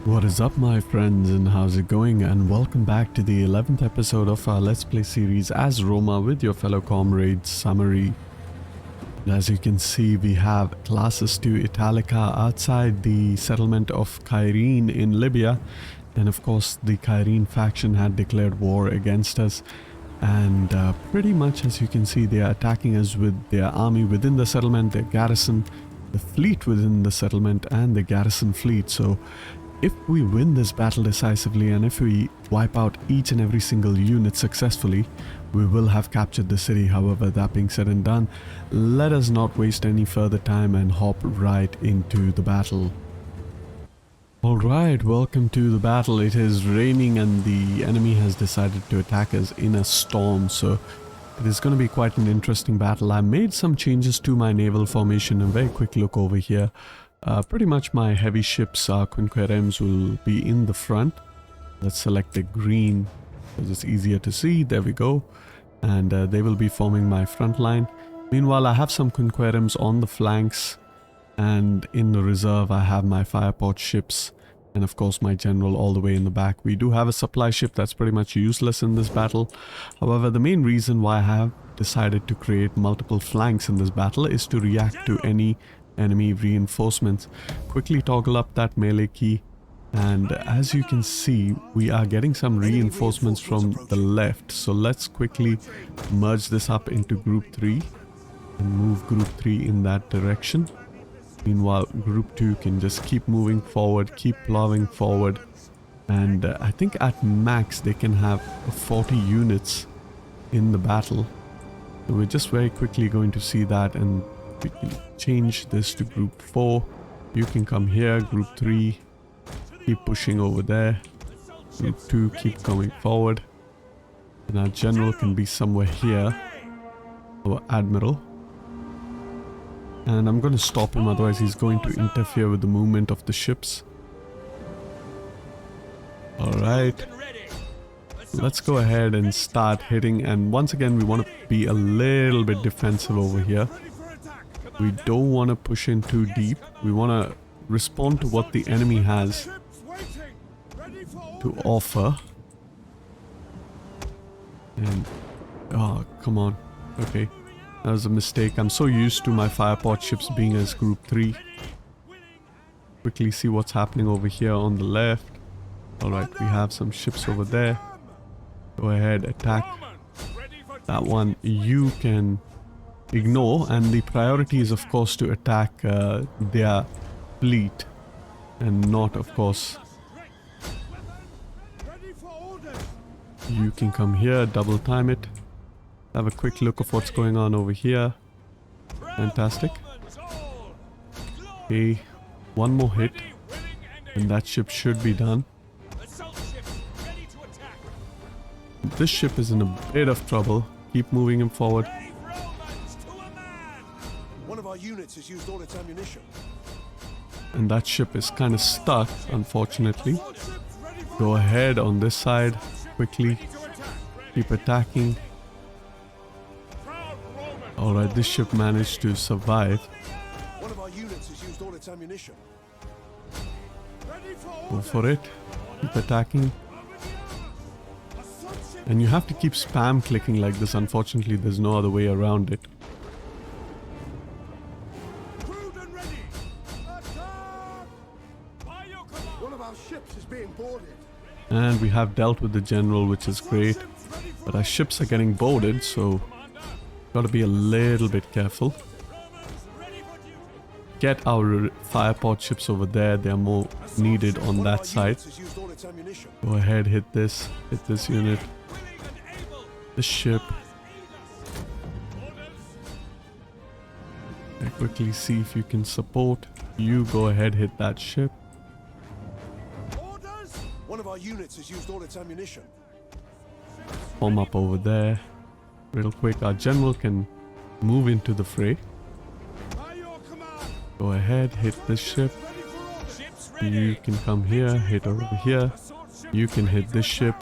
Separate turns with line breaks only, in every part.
What is up, my friends, and how's it going? And welcome back to the 11th episode of our Let's Play series as Roma with your fellow comrade Summary. As you can see, we have classes to Italica outside the settlement of Cairene in Libya, and of course the Cairene faction had declared war against us, and pretty much, as you can see, they are attacking us with their army within the settlement, their garrison, the fleet within the settlement, and the garrison fleet. So if we win this battle decisively and if we wipe out each and every single unit successfully, we will have captured the city. However, that being said and done, let us not waste any further time and hop right into the battle. Alright, welcome to the battle. It is raining and the enemy has decided to attack us in a storm, so it is going to be quite an interesting battle. I made some changes to my naval formation. A very quick look over here. Pretty much my heavy ships, quinqueremes, will be in the front. Let's select the green because it's easier to see. There we go. And they will be forming my front line. Meanwhile, I have some quinqueremes on the flanks, and in the reserve I have my fireport ships and of course my general all the way in the back. We do have a supply ship that's pretty much useless in this battle. However, the main reason why I have decided to create multiple flanks in this battle is to react to any enemy reinforcements. Quickly toggle up that melee key, and as you can see, we are getting some reinforcements from the left. So let's quickly merge this up into group 3 and move group 3 in that direction. Meanwhile, group 2 can just keep moving forward, keep plowing forward, and I think at max they can have 40 units in the battle. So we're just very quickly going to see that, and we can change this to group 4. You can come here. Group 3, keep pushing over there. Group 2, keep coming forward. And our general can be somewhere here. Our admiral. And I'm going to stop him, otherwise he's going to interfere with the movement of the ships. Alright. Let's go ahead and start hitting. And once again, we want to be a little bit defensive over here. We don't want to push in too deep. We want to respond to what the enemy has to offer. And oh, come on. Okay, that was a mistake. I'm so used to my fireport ships being as group 3. Quickly see what's happening over here on the left. Alright, we have some ships over there. Go ahead, attack that one. You can ignore, and the priority is of course to attack their fleet and not, of course. You can come here, double time it, have a quick look of what's going on over here. Fantastic. Okay, one more hit and that ship should be done. This ship is in a bit of trouble. Keep moving him forward.
Units has used all its ammunition.
And that ship is kind of stuck, unfortunately. Go ahead on this side quickly. Keep attacking. Alright, this ship managed to survive.
One of our units has used all its ammunition.
Go for it. Keep attacking. And you have to keep spam clicking like this. Unfortunately, there's no other way around it. And we have dealt with the general, which is great. But our ships are getting boarded, so gotta be a little bit careful. Get our fireport ships over there. They are more needed on that side. Go ahead, hit this unit. This ship. And quickly see if you can support. You go ahead, hit that ship.
One of our units has used all its ammunition.
Form up over there. Real quick, our general can move into the fray. Go ahead, hit this ship. You can come here, hit over here. You can hit this ship.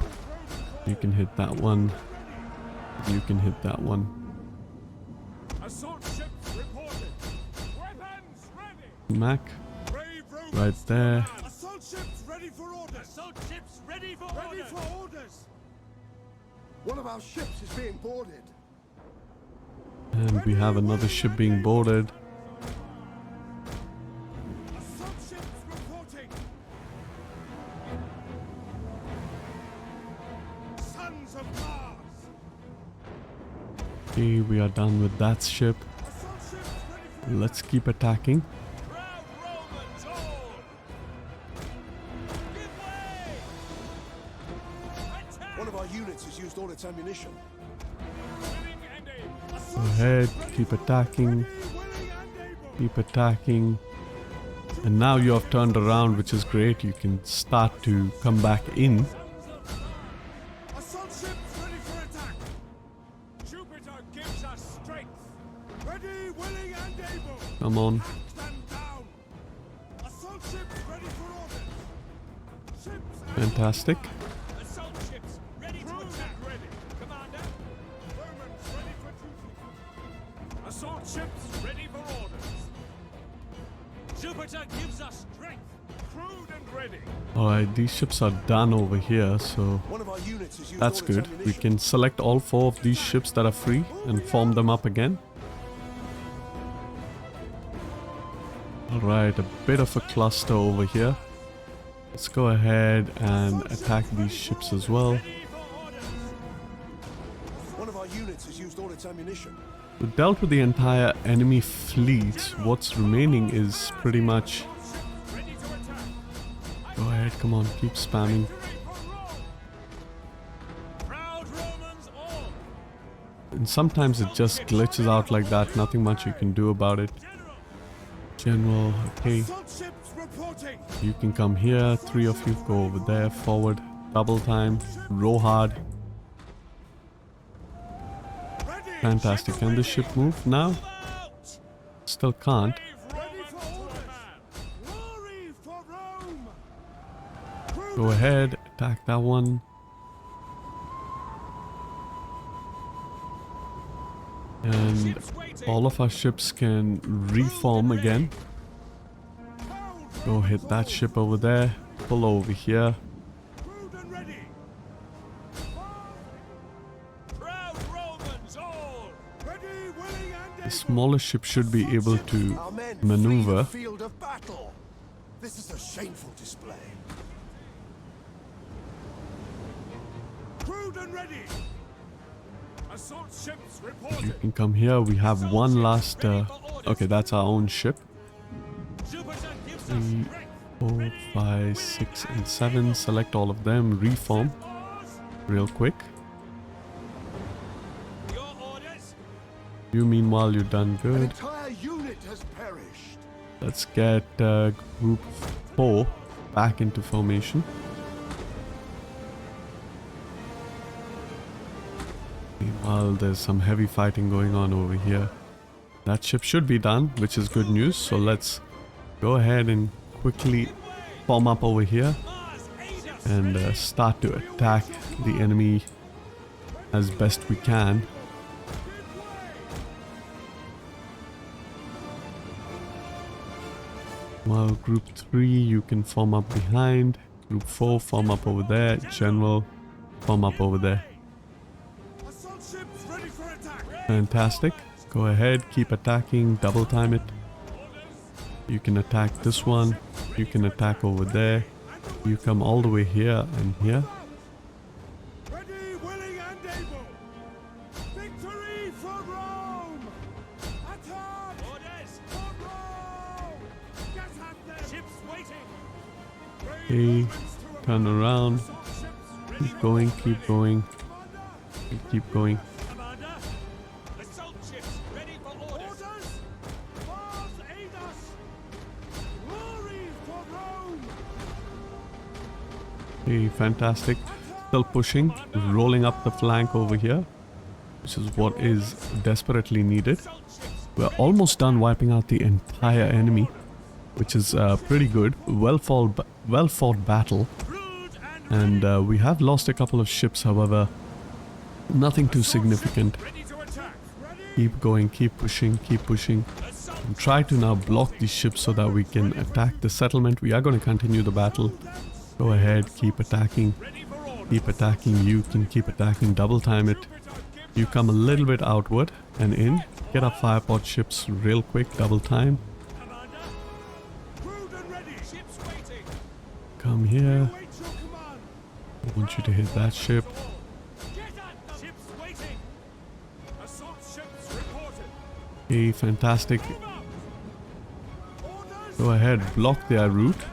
You can hit that one. You can hit that one. Mac. Right there.
Ready for orders.
Assault ships ready for
Ready
orders.
for orders. One of our ships is being boarded.
And we have another ship being boarded.
Assault ships reporting. Sons of Mars.
Okay, we are done with that ship.
Assault ships ready for
Let's keep attacking.
Proud Romans all. Give way. Attack.
One of our units has used all its ammunition.
Willing and able.
Go ahead, keep attacking,
Willing and able.
keep attacking. And now you have turned around, which is great. You can start to come back in.
Assault ships ready for attack.
Jupiter gives us strength.
Ready, willing and able.
Come on.
Hack them down. Assault ships ready for orders. Ships and
Fantastic.
Assault ships ready to attack. Ready. Commander.
Romans ready for duty.
Assault ships ready for orders. Jupiter gives us strength. Crewed and ready.
Alright, these ships are done over here, so
One of our units has used
that's
all its
good. We
ammunition.
can select all 4 of these ships that are free and form them up again. Alright, a bit of a cluster over here. Let's go ahead and attack these ships as well.
Ready for orders.
One of our units has used all its ammunition.
We dealt with the entire enemy fleet. What's remaining is pretty much...
Ready to attack.
Go ahead, come on, keep spamming.
Victory for Rome. Proud Romans all.
And sometimes it just glitches out like that, nothing much you can do about it.
General.
General, okay,
Assault ships reporting.
you can come here, 3 of you go over there, forward, double time, row hard.
Ready.
Fantastic. Can the ship move now?
Out.
Still can't.
Ready for orders. Glory for Rome.
Go ahead, attack that one. And all of our ships can reform again. Go hit that ship over there, pull over here.
Crewed and ready.
Proud Romans all.
Ready, willing and
The
able.
smaller ship should be able to
Our men
maneuver.
flee the field of battle. This is a shameful display. Crewed and ready.
Assault ships
You
reporting.
can come here. We have one last... okay, that's our own ship.
Jupiter gives us
3,
strength.
4, 5, 6, and 7. Select all of them. Reform real quick.
Your orders.
You meanwhile, you're done
An
good.
entire unit has perished.
Let's get group 4 back into formation. Meanwhile, there's some heavy fighting going on over here. That ship should be done, which is good news. So let's go ahead and quickly form up over here
Mars aid us.
and start to attack the enemy as best we can. Well, group 3 you can form up behind. Group 4 form up over there. General form up over there.
Assault ships ready for attack.
Fantastic. Go ahead, keep attacking, double time it. You can attack this one. You can attack over there. You come all the way here and here.
Ready, willing and able. Victory for Rome. Attack
Orders.
for Rome. Get at them.
Ships waiting.
Okay, turn around. Keep going, keep going. Keep going.
Commander. Assault ships ready for orders.
Orders. Mars aid us. Glory for Rome.
Okay, fantastic. Still pushing, rolling up the flank over here, which is what is desperately needed.
Assault ships.
We're almost done wiping out the entire enemy, which is pretty good. Well fought battle.
Crude and
And we have lost a couple of ships, however, nothing too significant.
ready to attack.
Keep going, keep pushing, keep pushing.
Assault.
And try to now block these ships so that we can attack the settlement. We are going to continue the battle. Go ahead, keep attacking.
Ready for orders.
Keep attacking. You can keep attacking. Double time it. You come a little bit outward and in. Get our fireport ships real quick. Double time.
Commander.
Crewed and ready.
Ships waiting.
Come here.
Wait your command.
I want you to hit that ship.
Get at them. Ships waiting. Assault ships reported.
Okay, fantastic.
Move out.
Orders.
Go ahead, block their route.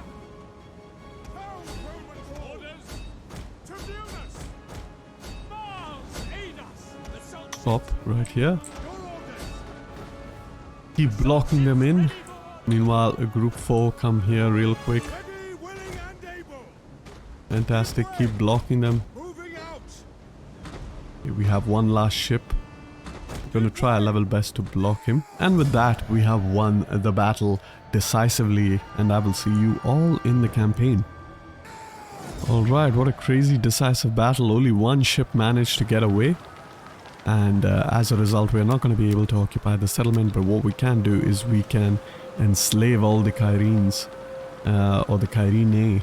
Pound Roman
Orders. Tribunus. Mars, aid us. Assault
Stop right here.
Your orders.
Keep blocking them in. Meanwhile, a group 4 come here real quick.
Ready, willing, and able.
Fantastic, keep blocking them.
Moving out.
Okay, we have one last ship. We're gonna try our level best to block him. And with that, we have won the battle decisively, and I will see you all in the campaign. Alright, what a crazy decisive battle. Only one ship managed to get away. And as a result, we're not going to be able to occupy the settlement, but what we can do is we can enslave all the Kyrienes, or the Kyrene,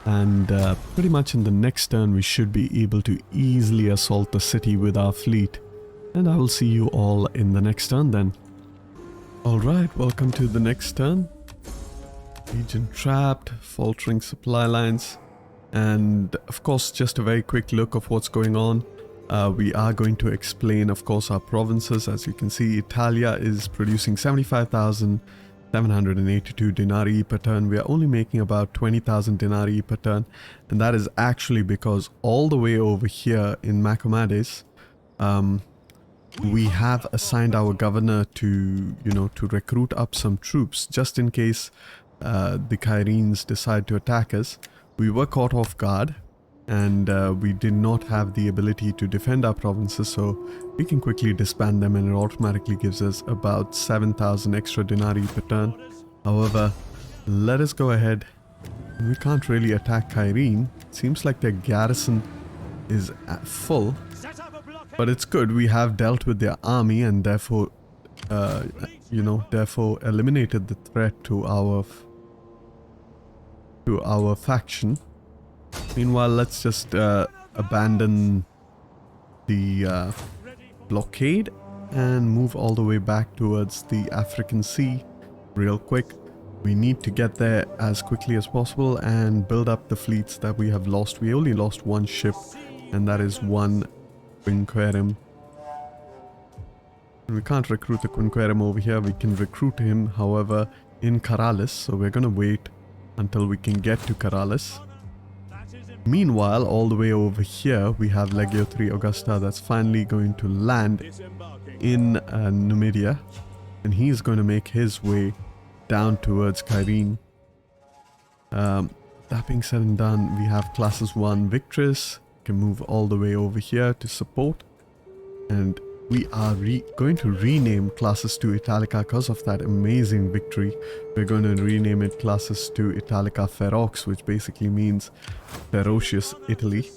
and pretty much in the next turn we should be able to easily assault the city with our fleet. And I will see you all in the next turn then. Alright, welcome to the next turn. Legion trapped, faltering supply lines, and of course just a very quick look of what's going on. We are going to explain, of course, our provinces. As you can see, Italia is producing 75,782 denarii per turn. We are only making about 20,000 denarii per turn, and that is actually because all the way over here in Macomades, we have assigned our governor to, to recruit up some troops just in case the Kyrenes decide to attack us. We were caught off guard, and we did not have the ability to defend our provinces, so we can quickly disband them, and it automatically gives us about 7,000 extra denarii per turn. However, let us go ahead. We can't really attack Kyrene. It seems like their garrison is at full,
Set up a blockade.
but it's good. We have dealt with their army and therefore, therefore eliminated the threat to our faction. Meanwhile, let's just abandon the blockade and move all the way back towards the African Sea real quick. We need to get there as quickly as possible and build up the fleets that we have lost. We only lost one ship, and that is one Quinquerem. We can't recruit the Quinquerem over here. We can recruit him, however, in Caralis, so we're gonna wait until we can get to Caralis. Meanwhile, all the way over here, we have Legio 3 Augusta that's finally going to land in Numidia, and he's going to make his way down towards Kyrene. That being said and done, we have classes 1 Victress, can move all the way over here to support, and we are going to rename classes 2 Italica because of that amazing victory. We're going to rename it classes 2 Italica Ferox, which basically means ferocious Italy.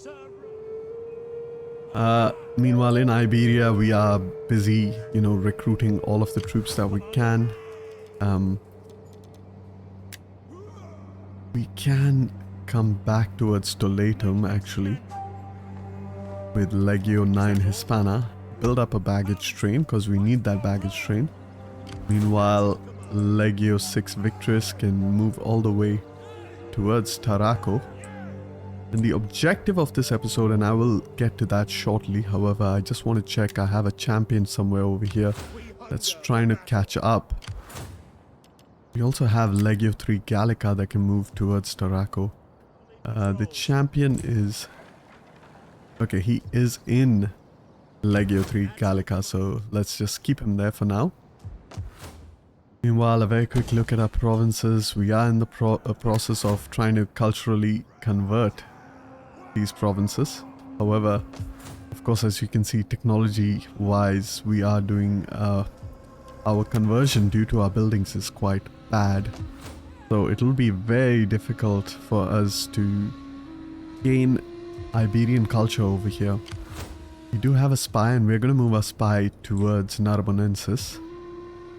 Meanwhile, in Iberia, we are busy, recruiting all of the troops that we can. We can come back towards Toletum, actually, with Legio 9 Hispana. Build up a baggage train because we need that baggage train. Meanwhile, Legio 6 Victress can move all the way towards Tarraco. And the objective of this episode, and I will get to that shortly, however, I just want to check. I have a champion somewhere over here that's trying to catch up. We also have Legio 3 Gallica that can move towards Tarraco. The champion is... okay, he is in Legio 3 Gallica, so let's just keep him there for now. Meanwhile, a very quick look at our provinces. We are in the process of trying to culturally convert these provinces. However, of course, as you can see, technology wise, we are doing our conversion due to our buildings is quite bad, so it'll be very difficult for us to gain Iberian culture over here. We do have a spy, and we're going to move our spy towards Narbonensis.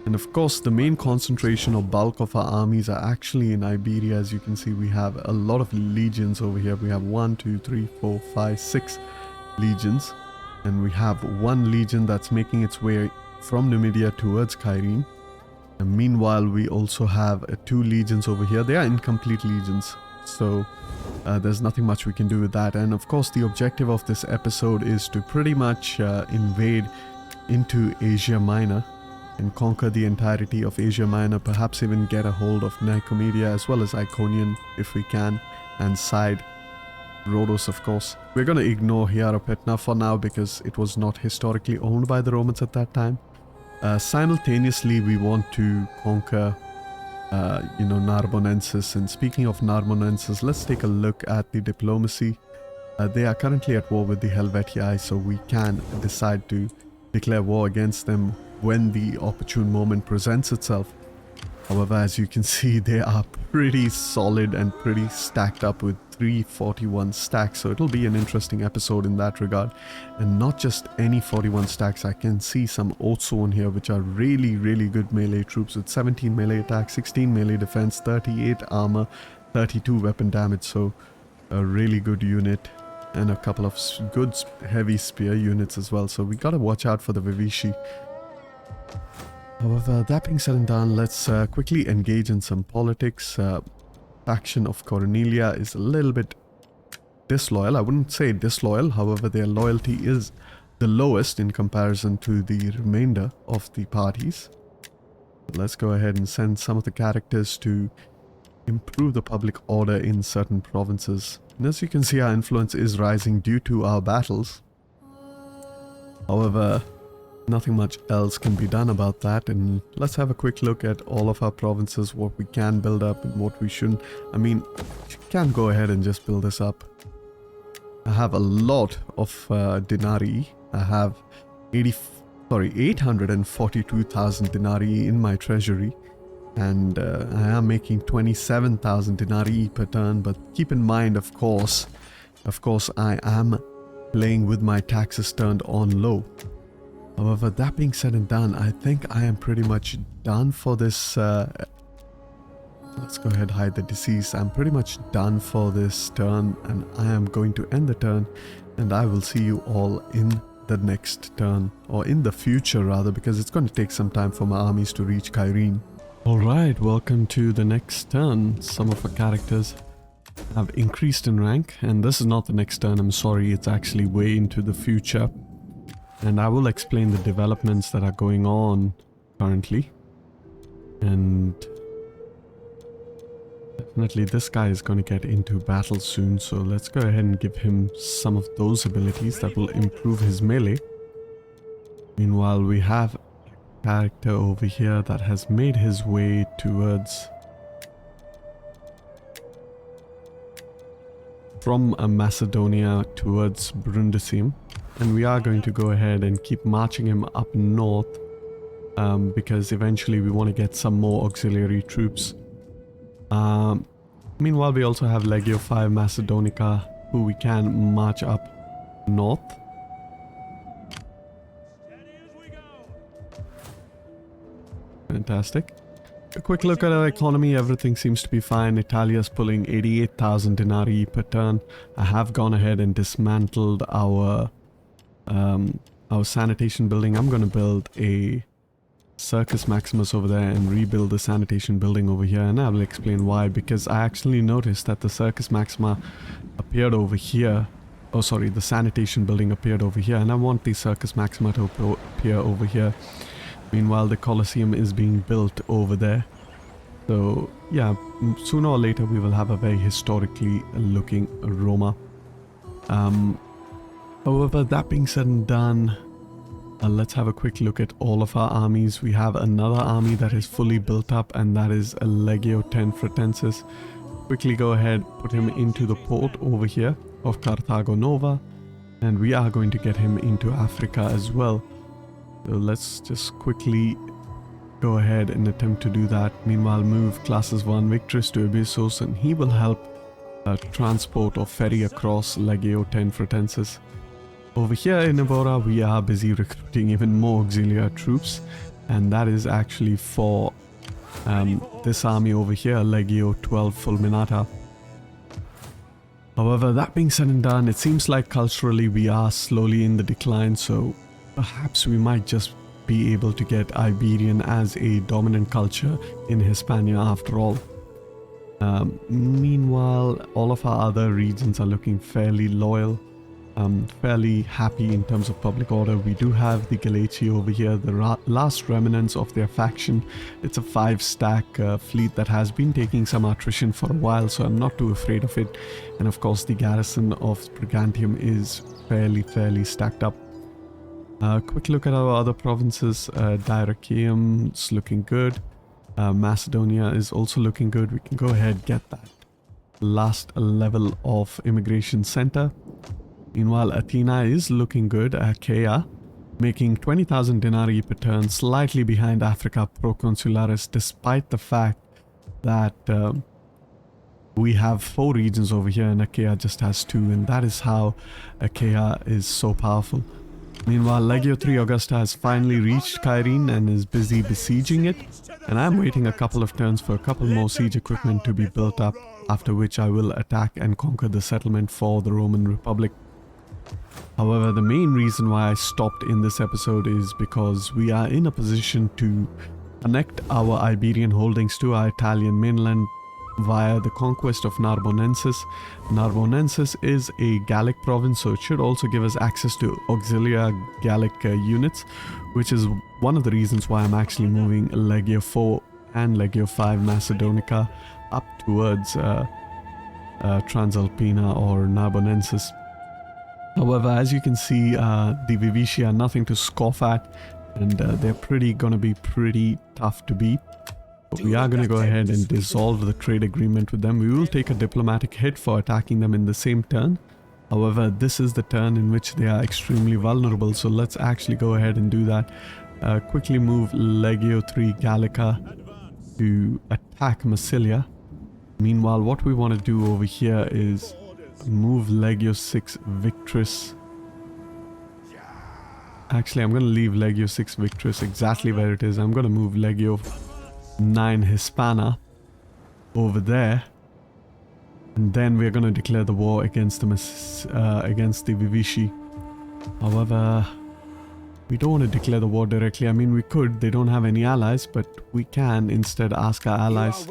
And of course, the main concentration or bulk of our armies are actually in Iberia. As you can see, we have a lot of legions over here. We have 1, 2, 3, 4, 5, 6 legions. And we have 1 legion that's making its way from Numidia towards Kyrene. And meanwhile, we also have 2 legions over here. They are incomplete legions. So there's nothing much we can do with that. And of course, the objective of this episode is to pretty much invade into Asia Minor and conquer the entirety of Asia Minor, perhaps even get a hold of Nicomedia as well as Iconium if we can, and side Rhodos, of course. We're going to ignore Hieropetna for now because it was not historically owned by the Romans at that time. Simultaneously, we want to conquer, Narbonensis. And speaking of Narbonensis, let's take a look at the diplomacy. They are currently at war with the Helvetii, so we can decide to declare war against them when the opportune moment presents itself. However, as you can see, they are pretty solid and pretty stacked up with 341 stacks, so it'll be an interesting episode in that regard. And not just any 41 stacks, I can see some Oathsworn here which are really, really good melee troops with 17 melee attack, 16 melee defense, 38 armor, 32 weapon damage, so a really good unit. And a couple of good heavy spear units as well, so we gotta watch out for the Vivici. However, that being said and done, let's quickly engage in some politics. Faction of Cornelia is a little bit disloyal. I wouldn't say disloyal, however, their loyalty is the lowest in comparison to the remainder of the parties. Let's go ahead and send some of the characters to improve the public order in certain provinces. And as you can see, our influence is rising due to our battles. However, nothing much else can be done about that, and let's have a quick look at all of our provinces, what we can build up and what we shouldn't. I mean, you can go ahead and just build this up. I have a lot of denarii. I have 842,000 denarii in my treasury, and I am making 27,000 denarii per turn. But keep in mind, of course, I am playing with my taxes turned on low. However, that being said and done, I think I am pretty much done for this. Let's go ahead, hide the disease. I'm pretty much done for this turn, and I am going to end the turn, and I will see you all in the next turn, or in the future rather, because it's going to take some time for my armies to reach Kyrene. Alright, welcome to the next turn. Some of our characters have increased in rank, and this is not the next turn, I'm sorry, it's actually way into the future. And I will explain the developments that are going on currently. And definitely this guy is going to get into battle soon, so let's go ahead and give him some of those abilities that will improve his melee. Meanwhile, we have a character over here that has made his way towards from Macedonia towards Brundisium. And we are going to go ahead and keep marching him up north because eventually we want to get some more auxiliary troops. Meanwhile, we also have Legio 5 Macedonica, who we can march up north. Fantastic. A quick look at our economy, everything seems to be fine. Italia's pulling 88,000 denarii per turn. I have gone ahead and dismantled our sanitation building. I'm going to build a Circus Maximus over there and rebuild the sanitation building over here, and I will explain why. Because I actually noticed that the Circus Maxima appeared over here. Oh sorry, the sanitation building appeared over here, and I want the Circus Maxima to appear over here. Meanwhile, the Colosseum is being built over there. So yeah, sooner or later we will have a very historically looking Roma. However, that being said and done, let's have a quick look at all of our armies. We have another army that is fully built up, and that is a Legio 10 Fretensis. Quickly go ahead, put him into the port over here of Carthago Nova, and we are going to get him into Africa as well. So let's just quickly go ahead and attempt to do that. Meanwhile, move classes 1 Victrix to Abyssos, and he will help transport or ferry across Legio 10 Fretensis. Over here in Evora, we are busy recruiting even more auxiliary troops. and that is actually for this army over here, Legio 12 Fulminata. However, that being said and done, it seems like culturally we are slowly in the decline, so perhaps we might just be able to get Iberian as a dominant culture in Hispania after all. Meanwhile, all of our other regions are looking fairly loyal, fairly happy in terms of public order. We do have the Galati over here, the last remnants of their faction. It's a 5-stack fleet that has been taking some attrition for a while, so I'm not too afraid of it. And of course, the garrison of Brigantium is fairly stacked up. Quick look at our other provinces. Dyrrhachium's looking good. Macedonia is also looking good. We can go ahead get that last level of immigration center. Meanwhile, Athena is looking good. Achaia making 20,000 denarii per turn, slightly behind Africa Proconsularis, despite the fact that we have 4 regions over here and Achaia just has 2, and that is how Achaia is so powerful. Meanwhile, Legio 3 Augusta has finally reached Kyrene and is busy besieging it, and I'm waiting a couple of turns for a couple more siege equipment to be built up, after which I will attack and conquer the settlement for the Roman Republic. However, the main reason why I stopped in this episode is because we are in a position to connect our Iberian holdings to our Italian mainland via the conquest of Narbonensis. Narbonensis is a Gallic province, so it should also give us access to Auxilia Gallic units, which is one of the reasons why I'm actually moving Legio 4 and Legio 5 Macedonica up towards Transalpina or Narbonensis. However, as you can see, the Vivici are nothing to scoff at, and they're gonna be pretty tough to beat. But we are gonna go ahead and dissolve the trade agreement with them. We will take a diplomatic hit for attacking them in the same turn. However, this is the turn in which they are extremely vulnerable, so let's actually go ahead and do that. Quickly move Legio 3 Gallica to attack Massilia. Meanwhile, what we want to do over here is move Legio 6 Victrix. Actually, I'm going to leave Legio 6 Victrix exactly where it is. I'm going to move Legio 9 Hispana over there. And then we're going to declare the war against the Vivici. However, we don't want to declare the war directly. I mean, we could. They don't have any allies, but we can instead ask our allies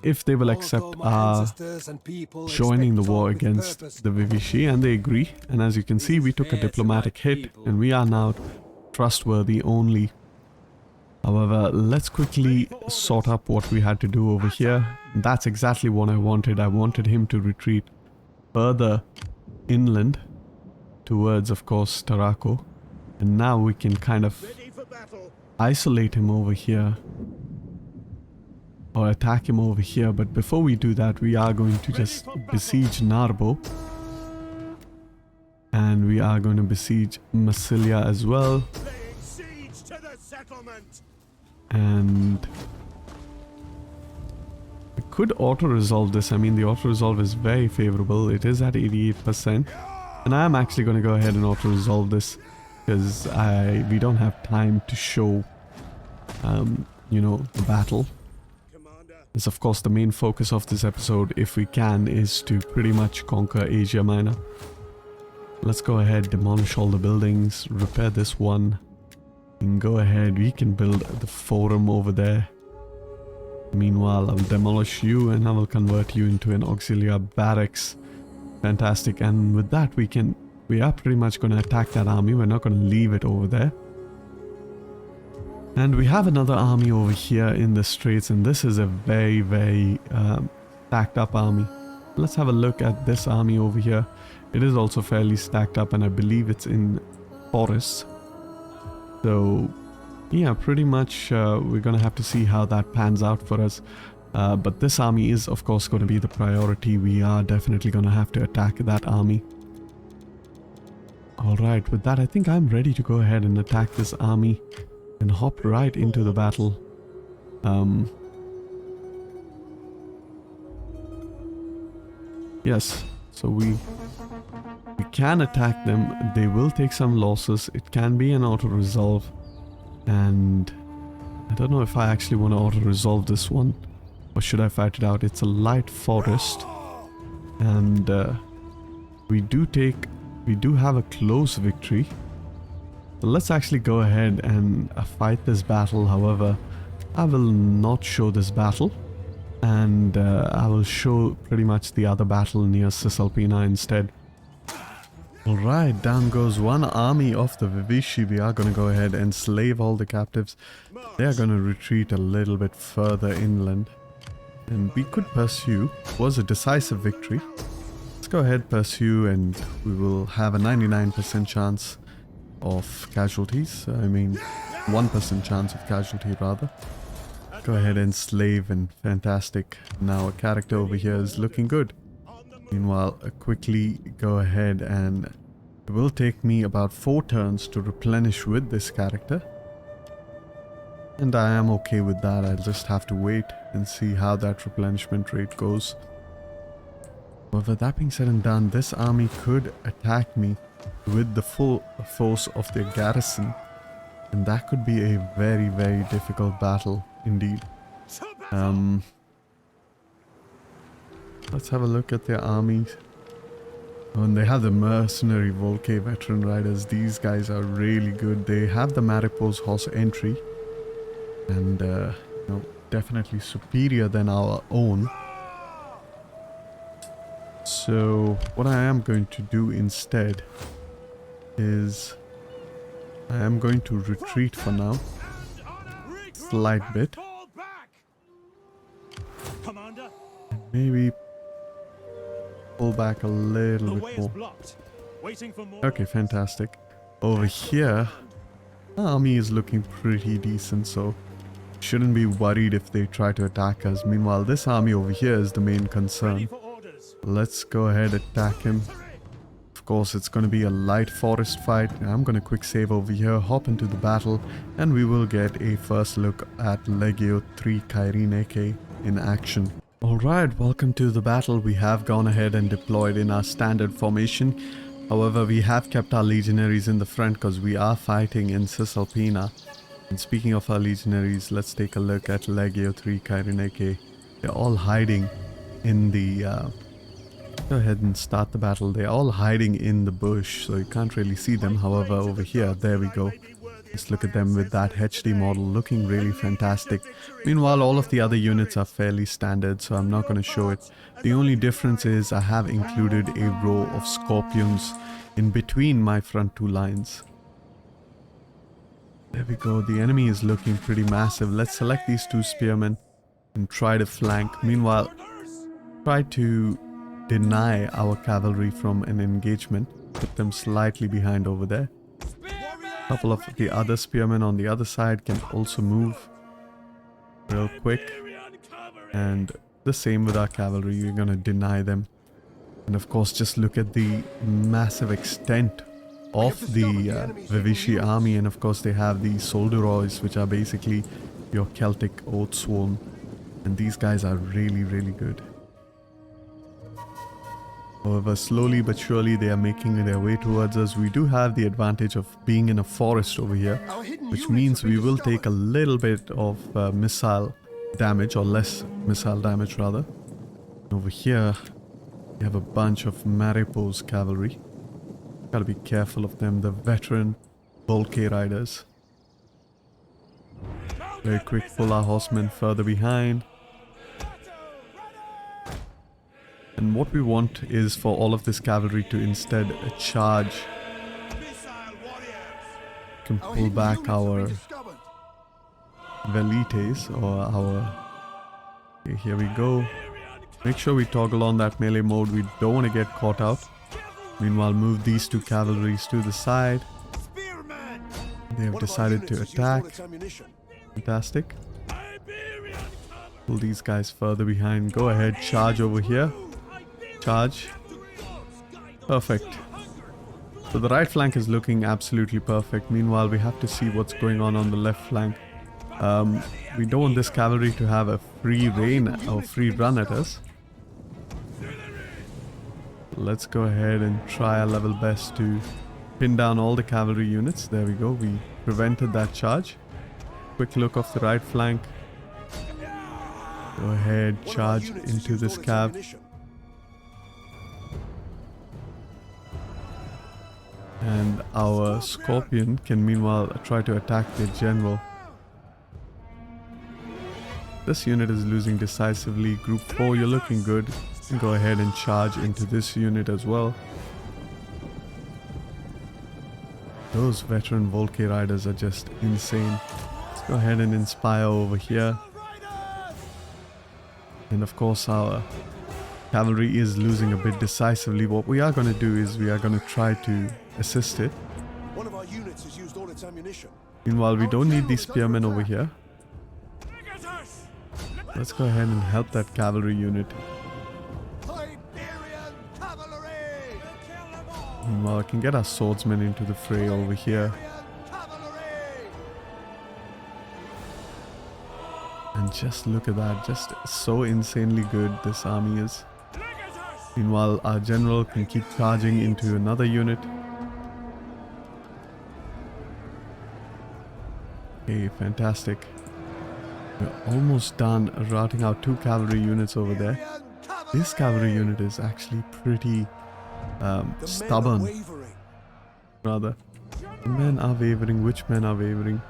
if they will accept our joining the war against the Vivici, and they agree. And as you can see, we took a diplomatic hit, and we are now trustworthy only. However, let's quickly sort up what we had to do over here. That's exactly what I wanted. I wanted him to retreat further inland towards, of course, Tarraco. And now we can kind of isolate him over here or attack him over here. But before we do that, we are going to just besiege Narbo. And we are going to besiege Massilia as well. And we could auto-resolve this. I mean, the auto-resolve is very favorable. It is at 88%. And I am actually going to go ahead and auto-resolve this, because we don't have time to show, you know, the battle. It's of course the main focus of this episode, if we can, is to pretty much conquer Asia Minor. Let's go ahead, demolish all the buildings, repair this one, and go ahead, we can build the forum over there. Meanwhile, I'll demolish you and I will convert you into an Auxilia barracks. Fantastic, and with that we are pretty much going to attack that army. We're not going to leave it over there. And we have another army over here in the straits, and this is a very stacked up army. Let's have a look at this army over here. It is also fairly stacked up, and I believe it's in forests. So yeah, pretty much we're going to have to see how that pans out for us. But this army is of course going to be the priority. We are definitely going to have to attack that army. Alright, with that I think I'm ready to go ahead and attack this army and hop right into the battle. Yes, so we can attack them. They will take some losses. It can be an auto-resolve. And I don't know if I actually want to auto-resolve this one. Or should I fight it out? It's a light forest. And we do have a close victory. So let's actually go ahead and fight this battle. However, I will not show this battle. And I will show pretty much the other battle near Cisalpina instead. Alright, down goes one army of the Vivici. We are going to go ahead and slave all the captives. They are going to retreat a little bit further inland. And we could pursue. It was a decisive victory. Let's go ahead, pursue, and we will have a 99% chance of casualties. I mean, 1% chance of casualty rather. Go ahead and slave, and fantastic. Now our character over here is looking good. Meanwhile, quickly go ahead, and it will take me about 4 turns to replenish with this character. And I am okay with that. I'll just have to wait and see how that replenishment rate goes. However, that being said and done, this army could attack me with the full force of their garrison. And that could be a very, very difficult battle indeed. Let's have a look at their armies. Oh, and they have the mercenary Volke veteran riders. These guys are really good. They have the Maripos horse entry. And, you know, definitely superior than our own. So, what I am going to do instead is I am going to retreat for now. Slight bit. Maybe pull back a little bit more. Okay, fantastic. Over here, the army is looking pretty decent, so shouldn't be worried if they try to attack us. Meanwhile, this army over here is the main concern. Let's go ahead and attack him. Of course, it's going to be a light forest fight. I'm going to quick save over here, hop into the battle, and we will get a first look at Legio 3 Kyreneke in action. Alright, welcome to the battle. We have gone ahead and deployed in our standard formation. However, we have kept our legionaries in the front because we are fighting in Cisalpina. And speaking of our legionaries, let's take a look at Legio 3 Kyreneke. They're all hiding in the... go ahead and start the battle. They're all hiding in the bush, so you can't really see them. However, over here, there we go. Just look at them with that HD model looking really fantastic. Meanwhile, all of the other units are fairly standard, so I'm not going to show it. The only difference is I have included a row of scorpions in between my front 2 lines. There we go. The enemy is looking pretty massive. Let's select these 2 spearmen and try to flank. Meanwhile, try to deny our cavalry from an engagement. Put them slightly behind over there. A couple of the other spearmen on the other side can also move real quick. And the same with our cavalry. We're going to deny them. And of course, just look at the massive extent of the Vivici army. And of course, they have the Solderois, which are basically your Celtic Oathsworn. And these guys are really, really good. However, slowly but surely they are making their way towards us. We do have the advantage of being in a forest over here, which means we will take a little bit of missile damage, or less missile damage rather. Over here, we have a bunch of Maripos cavalry. Gotta be careful of them, the veteran Volke riders. Very quick, pull our horsemen further behind. And what we want is for all of this cavalry to instead charge. Can pull back our velites, or our... Okay, here we go. Make sure we toggle on that melee mode. We don't want to get caught out. Meanwhile, move these 2 cavalries to the side. They have decided to attack. Fantastic. Pull these guys further behind. Go ahead, charge over here. Charge. Perfect. So the right flank is looking absolutely perfect. Meanwhile, we have to see what's going on the left flank. We don't want this cavalry to have a free reign or free run at us. Let's go ahead and try our level best to pin down all the cavalry units. There we go. We prevented that charge. quick look of the right flank. Go ahead,
One of our
charge
units has
into
used
this
all its
cab.
ammunition.
And our Scorpion can meanwhile try to attack the general. This unit is losing decisively. Group 4, you're looking good. Go ahead and charge into this unit as well. Those veteran Volkay riders are just insane. Let's go ahead and inspire over here. And of course our cavalry is losing a bit decisively. What we are going to do is we are going to try to assist it.
One of our units has used all its ammunition.
Meanwhile, we don't need these spearmen over here.
Pegasus!
Let's go ahead and help that cavalry unit.
Iberian cavalry!
Meanwhile, I can get our swordsmen into the fray over here.
Cavalry!
And just look at that, just so insanely good this army is.
Pegasus!
Meanwhile, our general can keep charging into another unit. Okay, fantastic. We're almost done routing out 2 cavalry units over there. This cavalry unit is actually pretty stubborn,
Wavering.
rather. The men are wavering. Which men are wavering?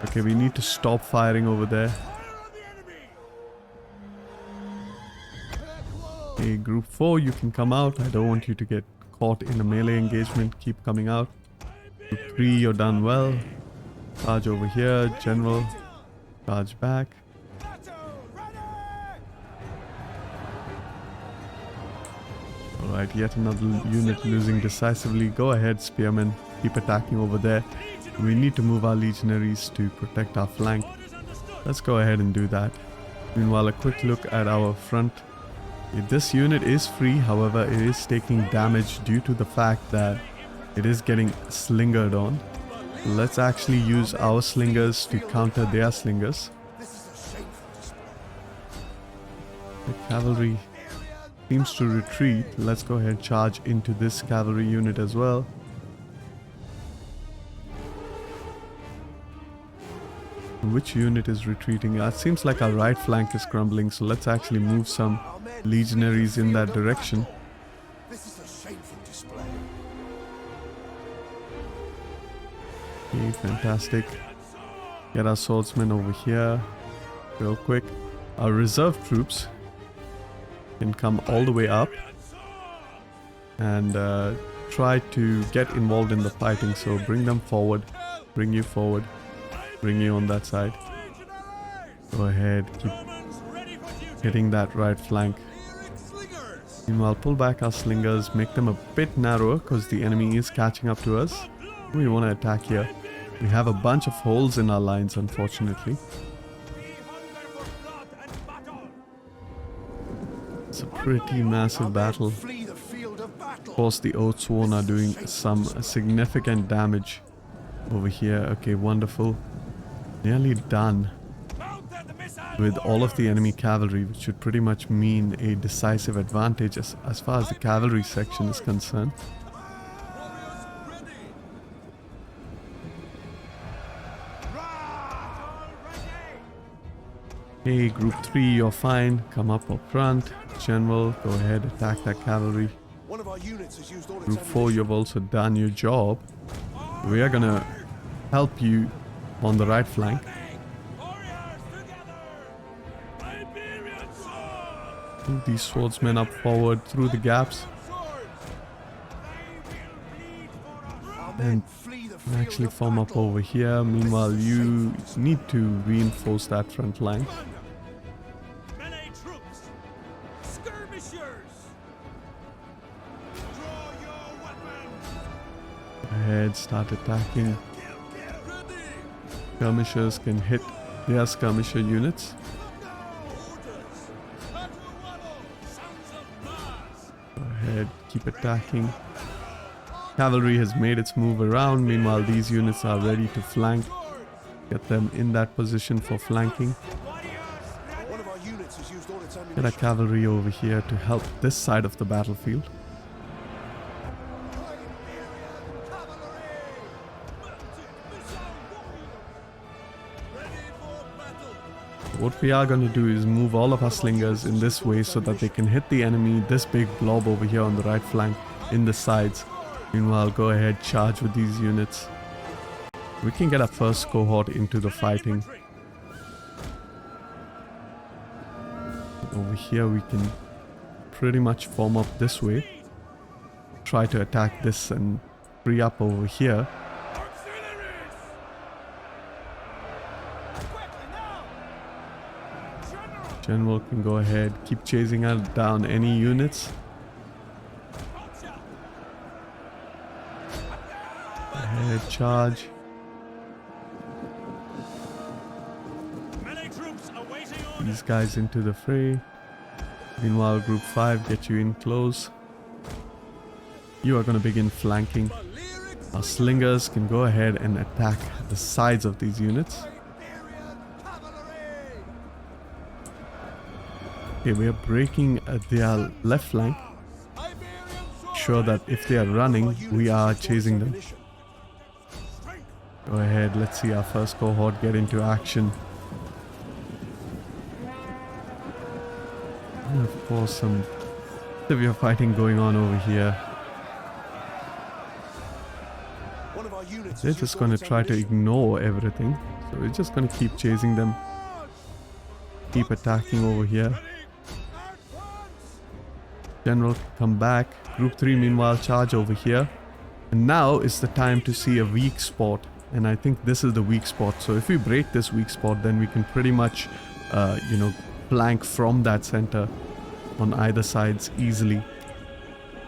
Okay, we need to stop firing over there. Okay, group 4, you can come out. I don't want you to get caught in a melee engagement. Keep coming out. Group 3, you're done well. Charge over here, general. Charge back. Alright, yet another unit losing decisively. Go ahead, spearmen. Keep attacking over there. We need to move our legionaries to protect our flank. Let's go ahead and do that. Meanwhile, a quick look at our front. This unit is free, however, it is taking damage due to the fact that it is getting slingered on. Let's actually use our slingers to counter their slingers.
This is a shameful display.
The cavalry seems to retreat. Let's go ahead and charge into this cavalry unit as well. Which unit is retreating? It seems like our right flank is crumbling, so let's actually move some legionaries in that direction.
This is a shameful display.
Okay, fantastic. Get our swordsmen over here real quick. Our reserve troops can come all the way up and try to get involved in the fighting. So bring them forward, bring you forward, bring you on that side. Go ahead, keep hitting that right flank. Meanwhile, pull back our slingers, make them a bit narrower because the enemy is catching up to us. We want to attack here. We have a bunch of holes in our lines, unfortunately. It's a pretty massive battle.
Flee the field of battle.
Of course, the Oathsworn are doing some significant damage over here. Okay, wonderful. Nearly done with all of the enemy cavalry, which should pretty much mean a decisive advantage as far as the cavalry section is concerned. Okay, group 3, you're fine. Come up front. General, go ahead, attack that cavalry.
One of our units has used all its
Group 4, you've also done your job. We are gonna help you on the right flank. Move these swordsmen up forward through the gaps and actually form up over here. Meanwhile, you need to reinforce that front line.
Melee troops! Skirmishers! Draw your weapons!
Go ahead, start attacking. Skirmishers can hit their skirmisher units. Go ahead, keep attacking. Cavalry has made its move around. Meanwhile, these units are ready to flank. Get them in that position for flanking.
One of our units has used all its
Get our
ammunition.
cavalry over here to help this side of the battlefield. What we are going to do is move all of our slingers in this way so that they can hit the enemy, this big blob over here on the right flank, in the sides. Meanwhile, go ahead, charge with these units. We can get our first cohort into the fighting. Over here we can pretty much form up this way. Try to attack this and free up over here.
Auxiliaries! Quickly now!
General can go ahead, keep chasing down any units. Go ahead, charge.
Melee troops awaiting orders.
These guys into the fray. Meanwhile, group 5, get you in close. You are going to begin flanking. Our slingers can go ahead and attack the sides of these units. Okay, we are breaking their left flank. Sure that if they are running, we are chasing them. Go ahead, let's see our first cohort get into action. And of course, some severe fighting going on over here. They're just going to try to ignore everything. So we're just going to keep chasing them. Keep attacking over here. General, come back. Group 3 meanwhile charge over here. And now is the time to see a weak spot. And I think this is the weak spot. So if we break this weak spot, then we can pretty much, flank from that center on either sides easily.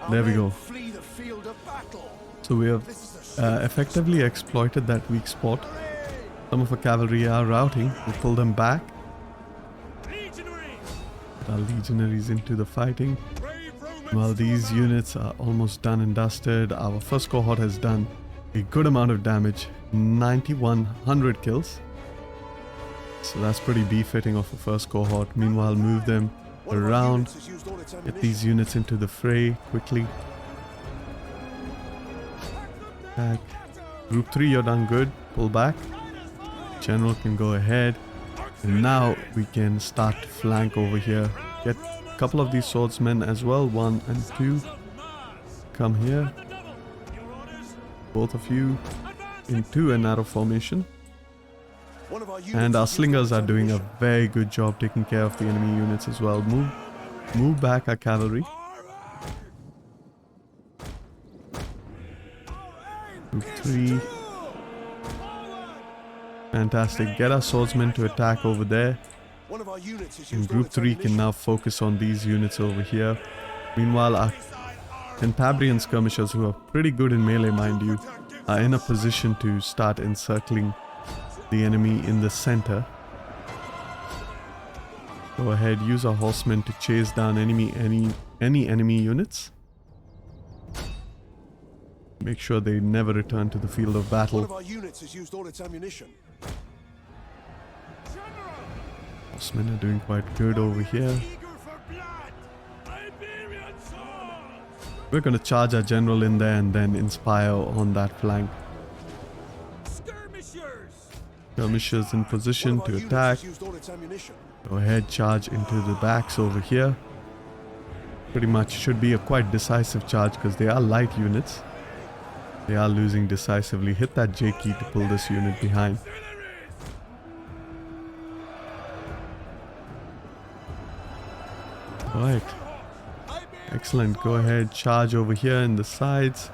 There we go. So we have effectively exploited that weak spot. Some of our cavalry are routing. We pull them back. Put our legionaries into the fighting. Well, these units are almost done and dusted. Our first cohort has done a good amount of damage. 9100 kills. So that's pretty befitting of a first cohort. Meanwhile, move them around. Get these units into the fray quickly. Attack. Group 3, you're done good. Pull back. General can go ahead. And now we can start to flank over here. Get a couple of these swordsmen as well. 1 and 2. Come here. Both of you into a narrow formation. And our slingers are doing a very good job taking care of the enemy units as well. Move back our cavalry. Group 3. Fantastic. Get our swordsmen to attack over there. And group 3 can now focus on these units over here. Meanwhile, our Cantabrian skirmishers, who are pretty good in melee, mind you, are in a position to start encircling the enemy in the center. Go ahead, use our horsemen to chase down any enemy units. Make sure they never return to the field of battle.
One of our units has used all its ammunition.
Horsemen are doing quite good over here. We're going to charge our general in there and then inspire on that flank. Skirmishers in position to attack. Go ahead, charge into the backs over here. Pretty much should be a quite decisive charge because they are light units. They are losing decisively. Hit that J key to pull this unit behind. Right. Excellent. Go ahead, charge over here in the sides.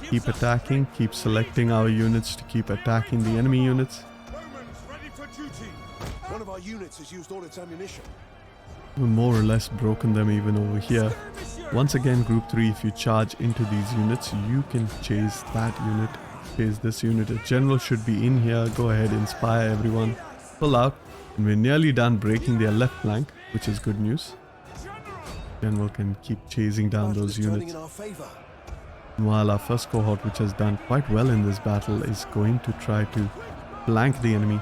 Keep attacking. Keep selecting our units to keep attacking the enemy units.
One of our units has used all its ammunition.
We've more or less broken them even over here. Once again, group 3, if you charge into these units, you can chase that unit. Chase this unit. A general should be in here. Go ahead, inspire everyone. Pull out. And we're nearly done breaking their left flank, which is good news. General can keep chasing down those units. While our first cohort, which has done quite well in this battle, is going to try to flank the enemy.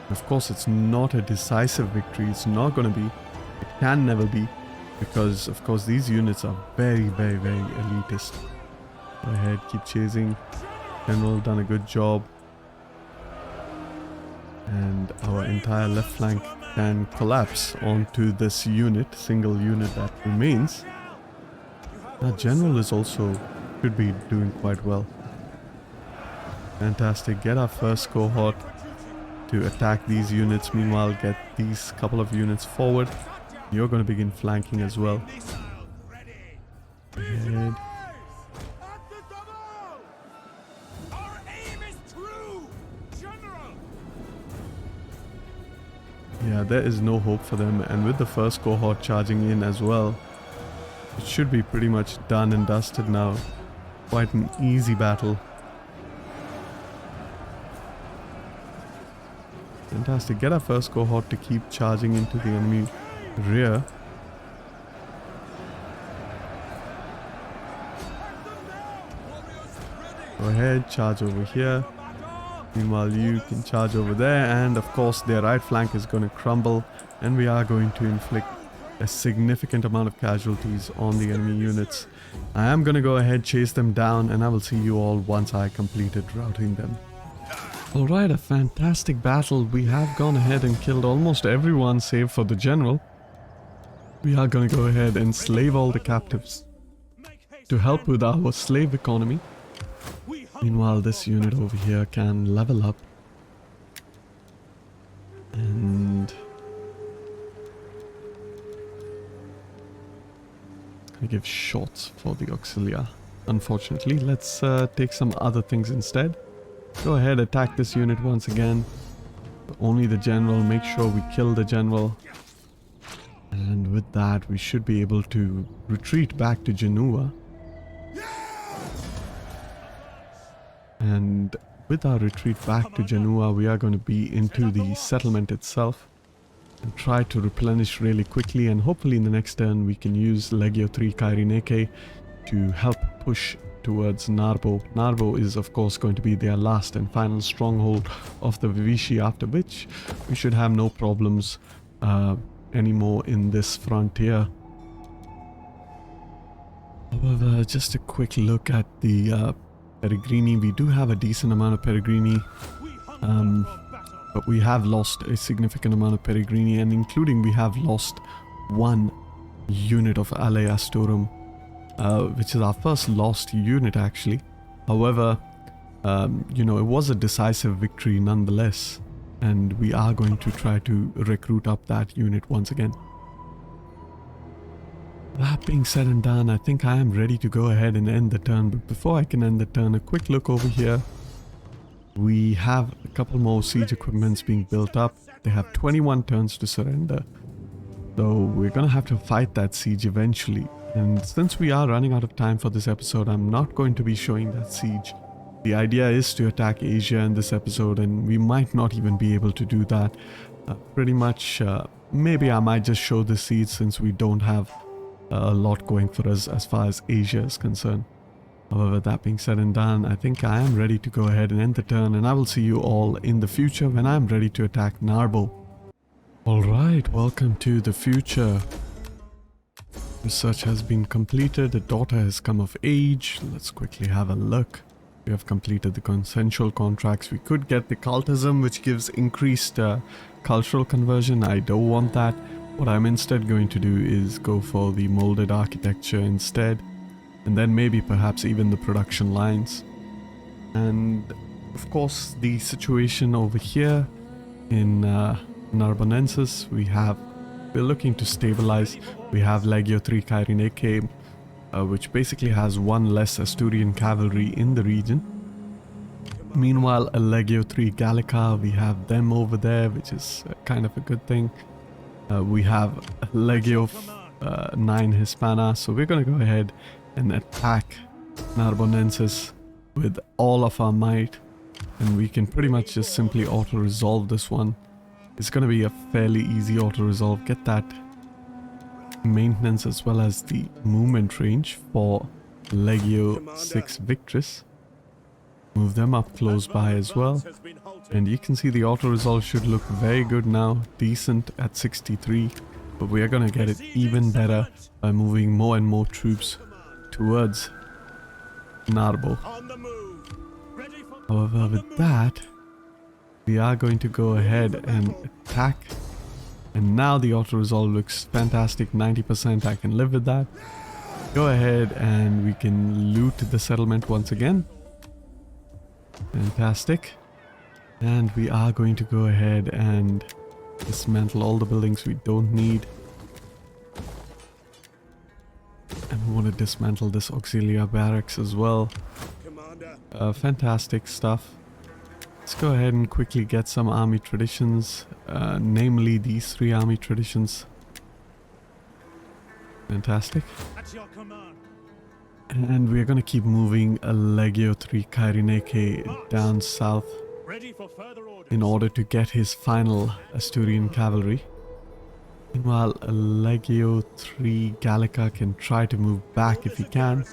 Of course, it's not a decisive victory. It's not going to be. It can never be. Because, of course, these units are very, very, very elitist. Go ahead, keep chasing. General done a good job. And our entire left flank can collapse onto this unit, single unit that remains. Our general is also should be doing quite well. Fantastic. Get our first cohort to attack these units. Meanwhile, get these couple of units forward. You're going to begin flanking as well. Ahead.
At the double!
Our aim is true, General.
Yeah, there is no hope for them. And with the first cohort charging in as well, it should be pretty much done and dusted now. Quite an easy battle. Fantastic. Get our first cohort to keep charging into the enemy rear. Go ahead, charge over here. Meanwhile, you can charge over there, and of course their right flank is going to crumble, and we are going to inflict a significant amount of casualties on the enemy units. I am going to go ahead, chase them down, and I will see you all once I completed routing them. Alright, a fantastic battle. We have gone ahead and killed almost everyone save for the general. We are going to go ahead and slave all the captives to help with our slave economy. Meanwhile, this unit over here can level up. And I give shots for the Auxilia. Unfortunately, let's take some other things instead. Go ahead, attack this unit once again. But only the general. Make sure we kill the general. And with that, we should be able to retreat back to Genoa. And with our retreat back to Genoa, we are going to be into the settlement itself and try to replenish really quickly, and hopefully in the next turn we can use Legio III Kyrenaicae to help push towards Narbo. Narbo is of course going to be their last and final stronghold of the Vivici, after which we should have no problems anymore in this frontier. However, just a quick look at the Peregrini. We do have a decent amount of Peregrini, but we have lost a significant amount of Peregrini, and including we have lost one unit of Ale Astorum, which is our first lost unit actually. However, you know, it was a decisive victory nonetheless, and we are going to try to recruit up that unit once again. That being said and done, I think I am ready to go ahead and end the turn. But before I can end the turn, a quick look over here. We have a couple more siege equipments being built up. They have 21 turns to surrender. So we're going to have to fight that siege eventually. And since we are running out of time for this episode, I'm not going to be showing that siege. The idea is to attack Asia in this episode, and we might not even be able to do that. Pretty much, maybe I might just show the siege since we don't have a lot going for us as far as Asia is concerned. However, that being said and done, I think I am ready to go ahead and end the turn, and I will see you all in the future when I am ready to attack Narbo. Alright, welcome to the future. Research has been completed, the daughter has come of age. Let's quickly have a look. We have completed the consensual contracts. We could get the cultism, which gives increased cultural conversion. I don't want that. What I'm instead going to do is go for the molded architecture instead, and then maybe perhaps even the production lines. And of course the situation over here in Narbonensis, we're looking to stabilize. We have Legio III Kyrenaicae, which basically has one less Asturian cavalry in the region. Meanwhile, a Legio III Gallica, we have them over there, which is kind of a good thing. We have Legio 9 Hispana, so we're going to go ahead and attack Narbonensis with all of our might, and we can pretty much just simply auto-resolve this one. It's going to be a fairly easy auto-resolve. Get that maintenance as well as the movement range for Legio 6 Victrix. Move them up close by as well. And you can see the auto-resolve should look very good now, decent at 63, but we are going to get it even better by moving more and more troops towards Narbo.
On the move. Ready
However, with that, we are going to go ahead and attack. And now the auto-resolve looks fantastic, 90%, I can live with that. Go ahead and we can loot the settlement once again. Fantastic. And we are going to go ahead and dismantle all the buildings we don't need. And we want to dismantle this Auxilia barracks as well.
Commander.
Fantastic stuff. Let's go ahead and quickly get some army traditions, namely these 3 army traditions. Fantastic.
At your command.
And we're going to keep moving a Legio 3 Kyreneke down south
Ready for further orders.
in order to get his final Asturian cavalry. Meanwhile, a Legio 3 Gallica can try to move back if he can.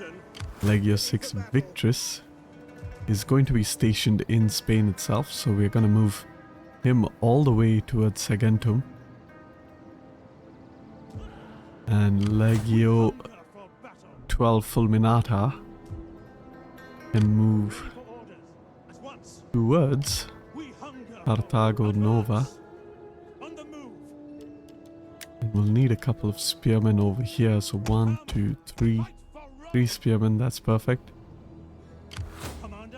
Legio 6 Victrix is going to be stationed in Spain itself, so we're going to move him all the way towards Saguntum. And Legio 12 Fulminata can move towards Carthago Nova. And we'll need a couple of spearmen over here, so 1, 2, 3. 3 spearmen, that's perfect.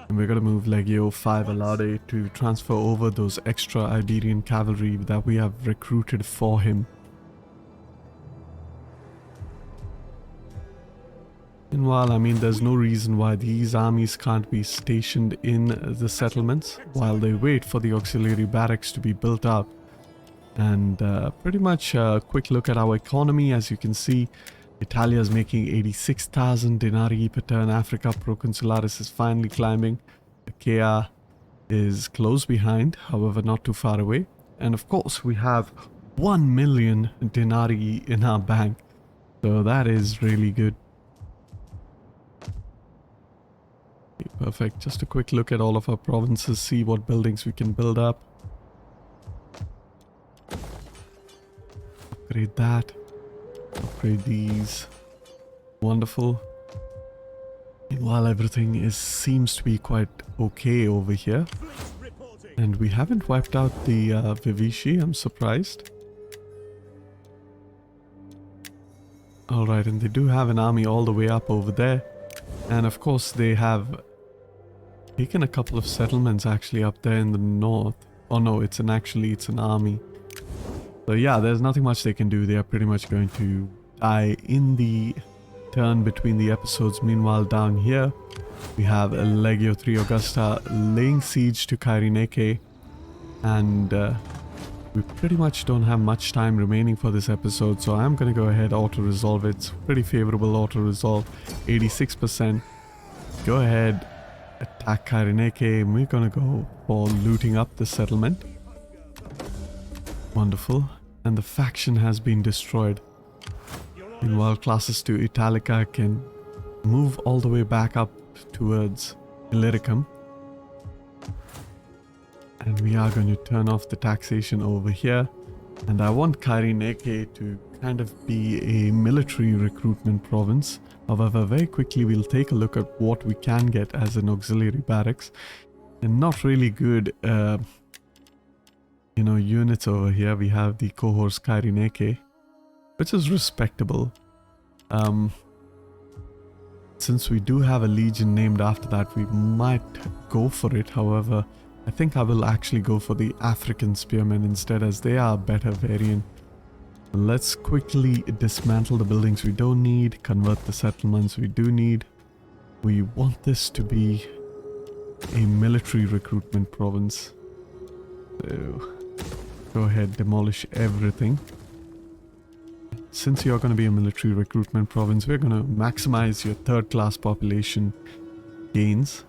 And we're going to move Legio 5 Alade to transfer over those extra Iberian cavalry that we have recruited for him. Meanwhile, I mean, there's no reason why these armies can't be stationed in the settlements while they wait for the auxiliary barracks to be built up. And pretty much a quick look at our economy. As you can see, Italia is making 86,000 denarii per turn. Africa Proconsularis is finally climbing. Achaia is close behind, however not too far away. And of course we have 1 million denarii in our bank. So that is really good. Okay, perfect. Just a quick look at all of our provinces, see what buildings we can build up. Upgrade that. Upgrade these. Wonderful. Meanwhile, everything seems to be quite okay over here. And we haven't wiped out the Vivici, I'm surprised. Alright, and they do have an army all the way up over there. And of course they have taken a couple of settlements actually up there in the north. Oh no, it's an army. So yeah, there's nothing much they can do. They are pretty much going to die in the turn between the episodes. Meanwhile, down here, we have a Legio 3 Augusta laying siege to Kyreneke. And we pretty much don't have much time remaining for this episode. So I'm going to go ahead auto-resolve it. It's pretty favorable auto-resolve. 86%. Go ahead, attack Kyreneke. And we're going to go for looting up the settlement. Wonderful. And the faction has been destroyed. Meanwhile, classes to Italica can move all the way back up towards Illyricum. And we are going to turn off the taxation over here. And I want Kyreneke to kind of be a military recruitment province. However, very quickly we'll take a look at what we can get as an auxiliary barracks. And not really good units over here. We have the cohorts Kyreneke, which is respectable. Since we do have a legion named after that, we might go for it. However, I think I will actually go for the African spearmen instead, as they are a better variant. Let's quickly dismantle the buildings we don't need, convert the settlements we do need. We want this to be a military recruitment province. So go ahead, demolish everything. Since you're going to be a military recruitment province, we're going to maximize your third class population gains.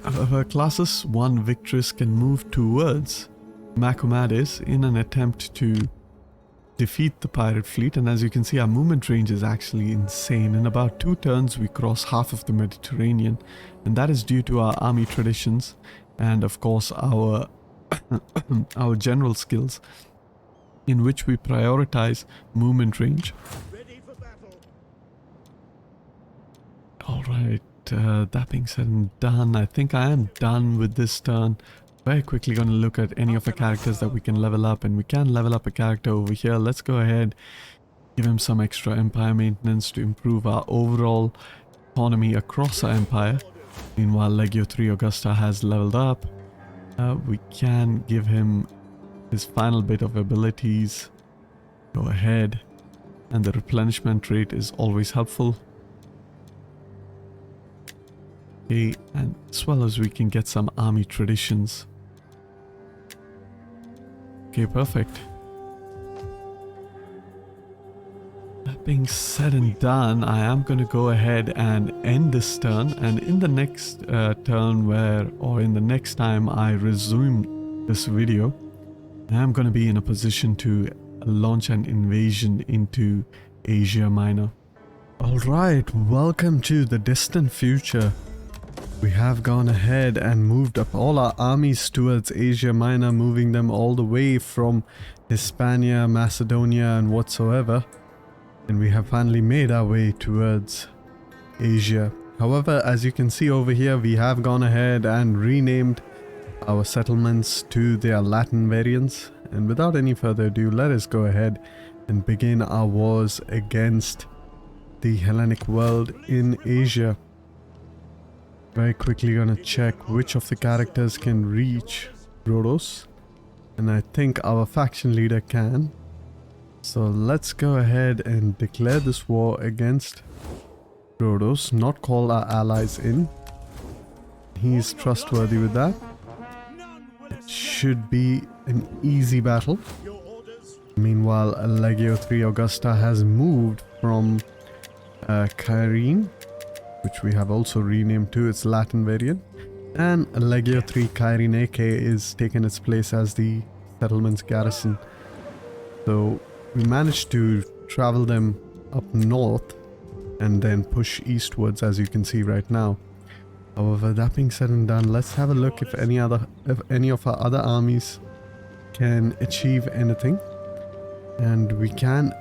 However, classes 1 Victrix can move towards Macomades in an attempt to defeat the pirate fleet, and as you can see, our movement range is actually insane. In about 2 turns we cross half of the Mediterranean, and that is due to our army traditions and of course our our general skills, in which we prioritize movement range. Alright, that being said and done, I think I am done with this turn. Very quickly going to look at any of the characters that we can level up, and we can level up a character over here. Let's go ahead, give him some extra empire maintenance to improve our overall economy across our empire. Meanwhile, Legio 3 Augusta has leveled up. We can give him his final bit of abilities. Go ahead, and the replenishment rate is always helpful. Okay, and as well as we can get some army traditions. Okay, perfect. That being said and done, I am going to go ahead and end this turn, and in the next turn in the next time I resume this video, I am going to be in a position to launch an invasion into Asia Minor. Alright, welcome to the distant future. We have gone ahead and moved up all our armies towards Asia Minor, moving them all the way from Hispania, Macedonia and whatsoever. And we have finally made our way towards Asia. However, as you can see over here, we have gone ahead and renamed our settlements to their Latin variants. And without any further ado, let us go ahead and begin our wars against the Hellenic world in Asia. Very quickly gonna check which of the characters can reach Rhodos. And I think our faction leader can. So let's go ahead and declare this war against Rhodos, not call our allies in. He's trustworthy with that. It should be an easy battle. Meanwhile, Legio 3 Augusta has moved from Kyrene, which we have also renamed to its Latin variant, and Legio 3 Kyrene AK is taking its place as the settlement's garrison. So we managed to travel them up north and then push eastwards, as you can see right now. However, that being said and done, let's have a look if any of our other armies can achieve anything. And we can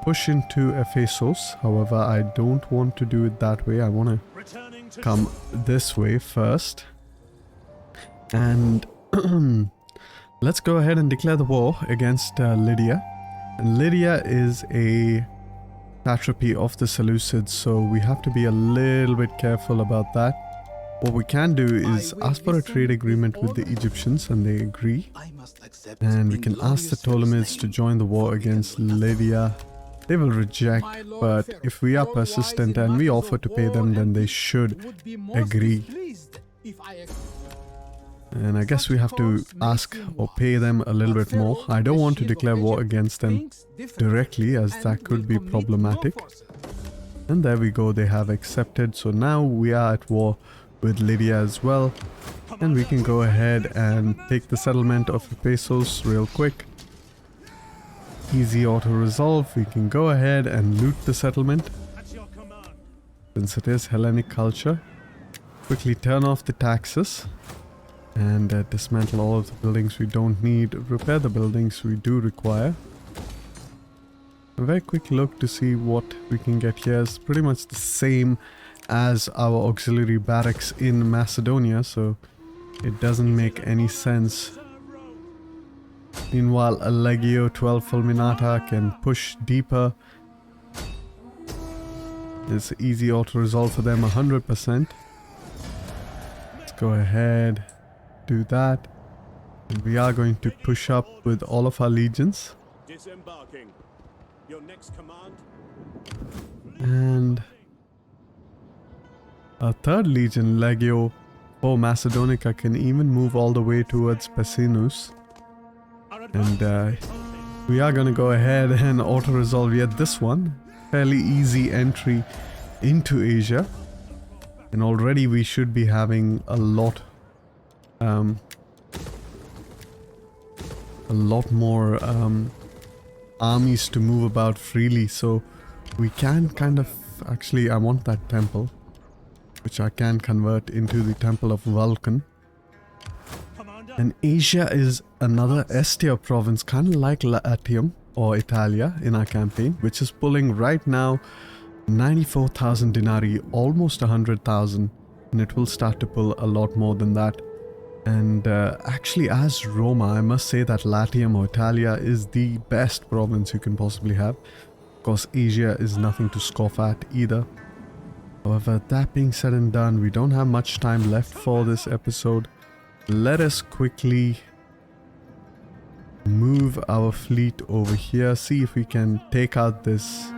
push into Ephesus. However, I don't want to do it that way. I want to come this way first. And let's go ahead and declare the war against Lydia. And Lydia is a satrapy of the Seleucids, so we have to be a little bit careful about that. What we can do is ask for a trade agreement with the Egyptians, and they agree. And we can ask the Ptolemies to join the war against Lydia. They will reject, but if we are persistent and we offer to pay them, then they should agree. And I guess we have to ask or pay them a little bit more. I don't want to declare war against them directly, as that could be problematic. And there we go, they have accepted. So now we are at war with Lydia as well. And we can go ahead and take the settlement of Ephesus real quick. Easy auto resolve. We can go ahead and loot the settlement since it is Hellenic culture. Quickly turn off the taxes and dismantle all of the buildings we don't need. Repair the buildings we do require. A very quick look to see what we can get here is pretty much the same as our auxiliary barracks in Macedonia, so it doesn't make any sense. Meanwhile, a Legio 12 Fulminata can push deeper. It's easy auto resolve for them 100%. Let's go ahead, do that. And we are going to push up with all of our legions.
Disembarking. Your next command.
And our third legion, Legio 4 Macedonica, can even move all the way towards Pessinus. And we are going to go ahead and auto-resolve yet this one. Fairly easy entry into Asia. And already we should be having a lot more armies to move about freely. So we can kind of... Actually, I want that temple, which I can convert into the Temple of Vulcan. And Asia is another S-tier province, kind of like Latium or Italia in our campaign, which is pulling right now 94,000 denarii, almost 100,000, and it will start to pull a lot more than that. And actually, as Roma, I must say that Latium or Italia is the best province you can possibly have. Of course, Asia is nothing to scoff at either. However, that being said and done, we don't have much time left for this episode. Let us quickly move our fleet over here, see if we can take out this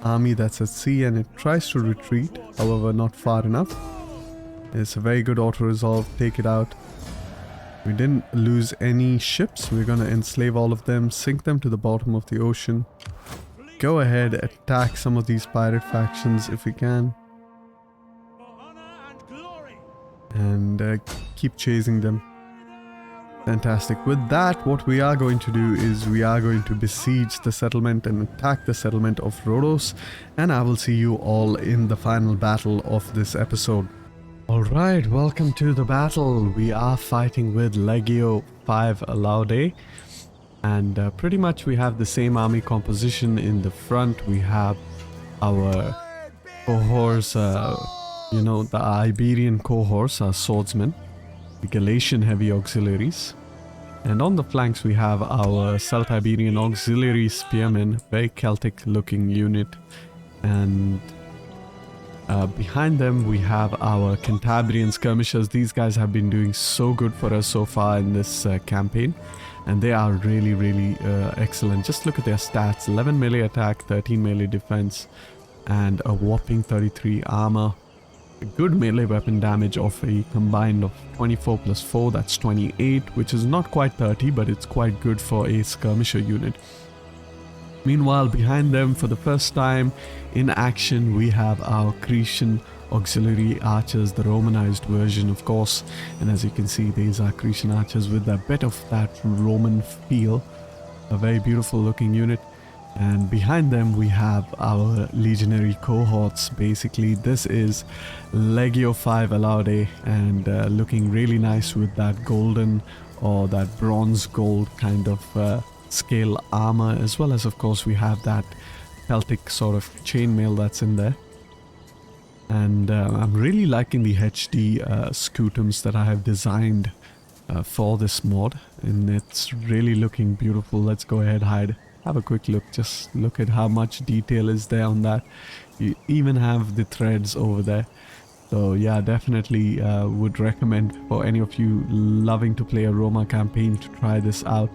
army that's at sea, and it tries to retreat, however not far enough. It's a very good auto-resolve, take it out. We didn't lose any ships, we're gonna enslave all of them, sink them to the bottom of the ocean. Go ahead, attack some of these pirate factions if we can. And keep chasing them. Fantastic. With that, what we are going to do is we are going to besiege the settlement and attack the settlement of Rhodos, and I will see you all in the final battle of this episode. Alright, welcome to the battle. We are fighting with Legio 5 Laude, and pretty much we have the same army composition. In the front we have our cohorts, you know, the Iberian cohorts, our swordsmen, the Galatian heavy auxiliaries, and on the flanks we have our South Iberian auxiliary spearmen, very Celtic looking unit, and behind them we have our Cantabrian skirmishers. These guys have been doing so good for us so far in this campaign, and they are really excellent. Just look at their stats: 11 melee attack, 13 melee defense, and a whopping 33 armor. A good melee weapon damage of a combined of 24 plus 4, that's 28, which is not quite 30, but it's quite good for a skirmisher unit. Meanwhile, behind them, for the first time in action, we have our Cretan auxiliary archers, the Romanized version, of course. And as you can see, these are Cretan archers with a bit of that Roman feel. A very beautiful looking unit. And behind them, we have our legionary cohorts. Basically, this is Legio 5 Laude, and looking really nice with that golden or that bronze gold kind of scale armor, as well as of course we have that Celtic sort of chainmail that's in there. And I'm really liking the HD scutums that I have designed for this mod, and it's really looking beautiful. Let's go ahead, hide, have a quick look. Just look at how much detail is there on that. You even have the threads over there. So yeah, definitely would recommend for any of you loving to play a Roma campaign to try this out.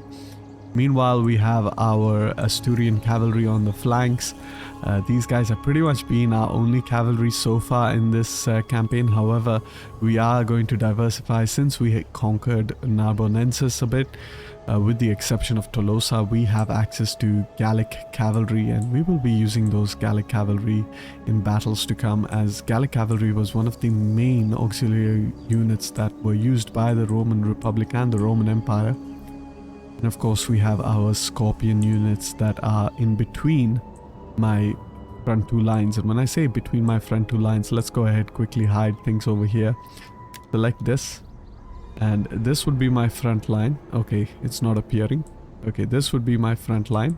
Meanwhile, we have our Asturian cavalry on the flanks. These guys have pretty much been our only cavalry so far in this campaign. However, we are going to diversify since we conquered Narbonensis a bit. With the exception of Tolosa, we have access to Gallic cavalry, and we will be using those Gallic cavalry in battles to come, as Gallic cavalry was one of the main auxiliary units that were used by the Roman Republic and the Roman Empire. And of course we have our Scorpion units that are in between my front two lines. And when I say between my front two lines, let's go ahead, quickly hide things over here. Select this, and this would be my front line. Okay, it's not appearing. Okay, this would be my front line,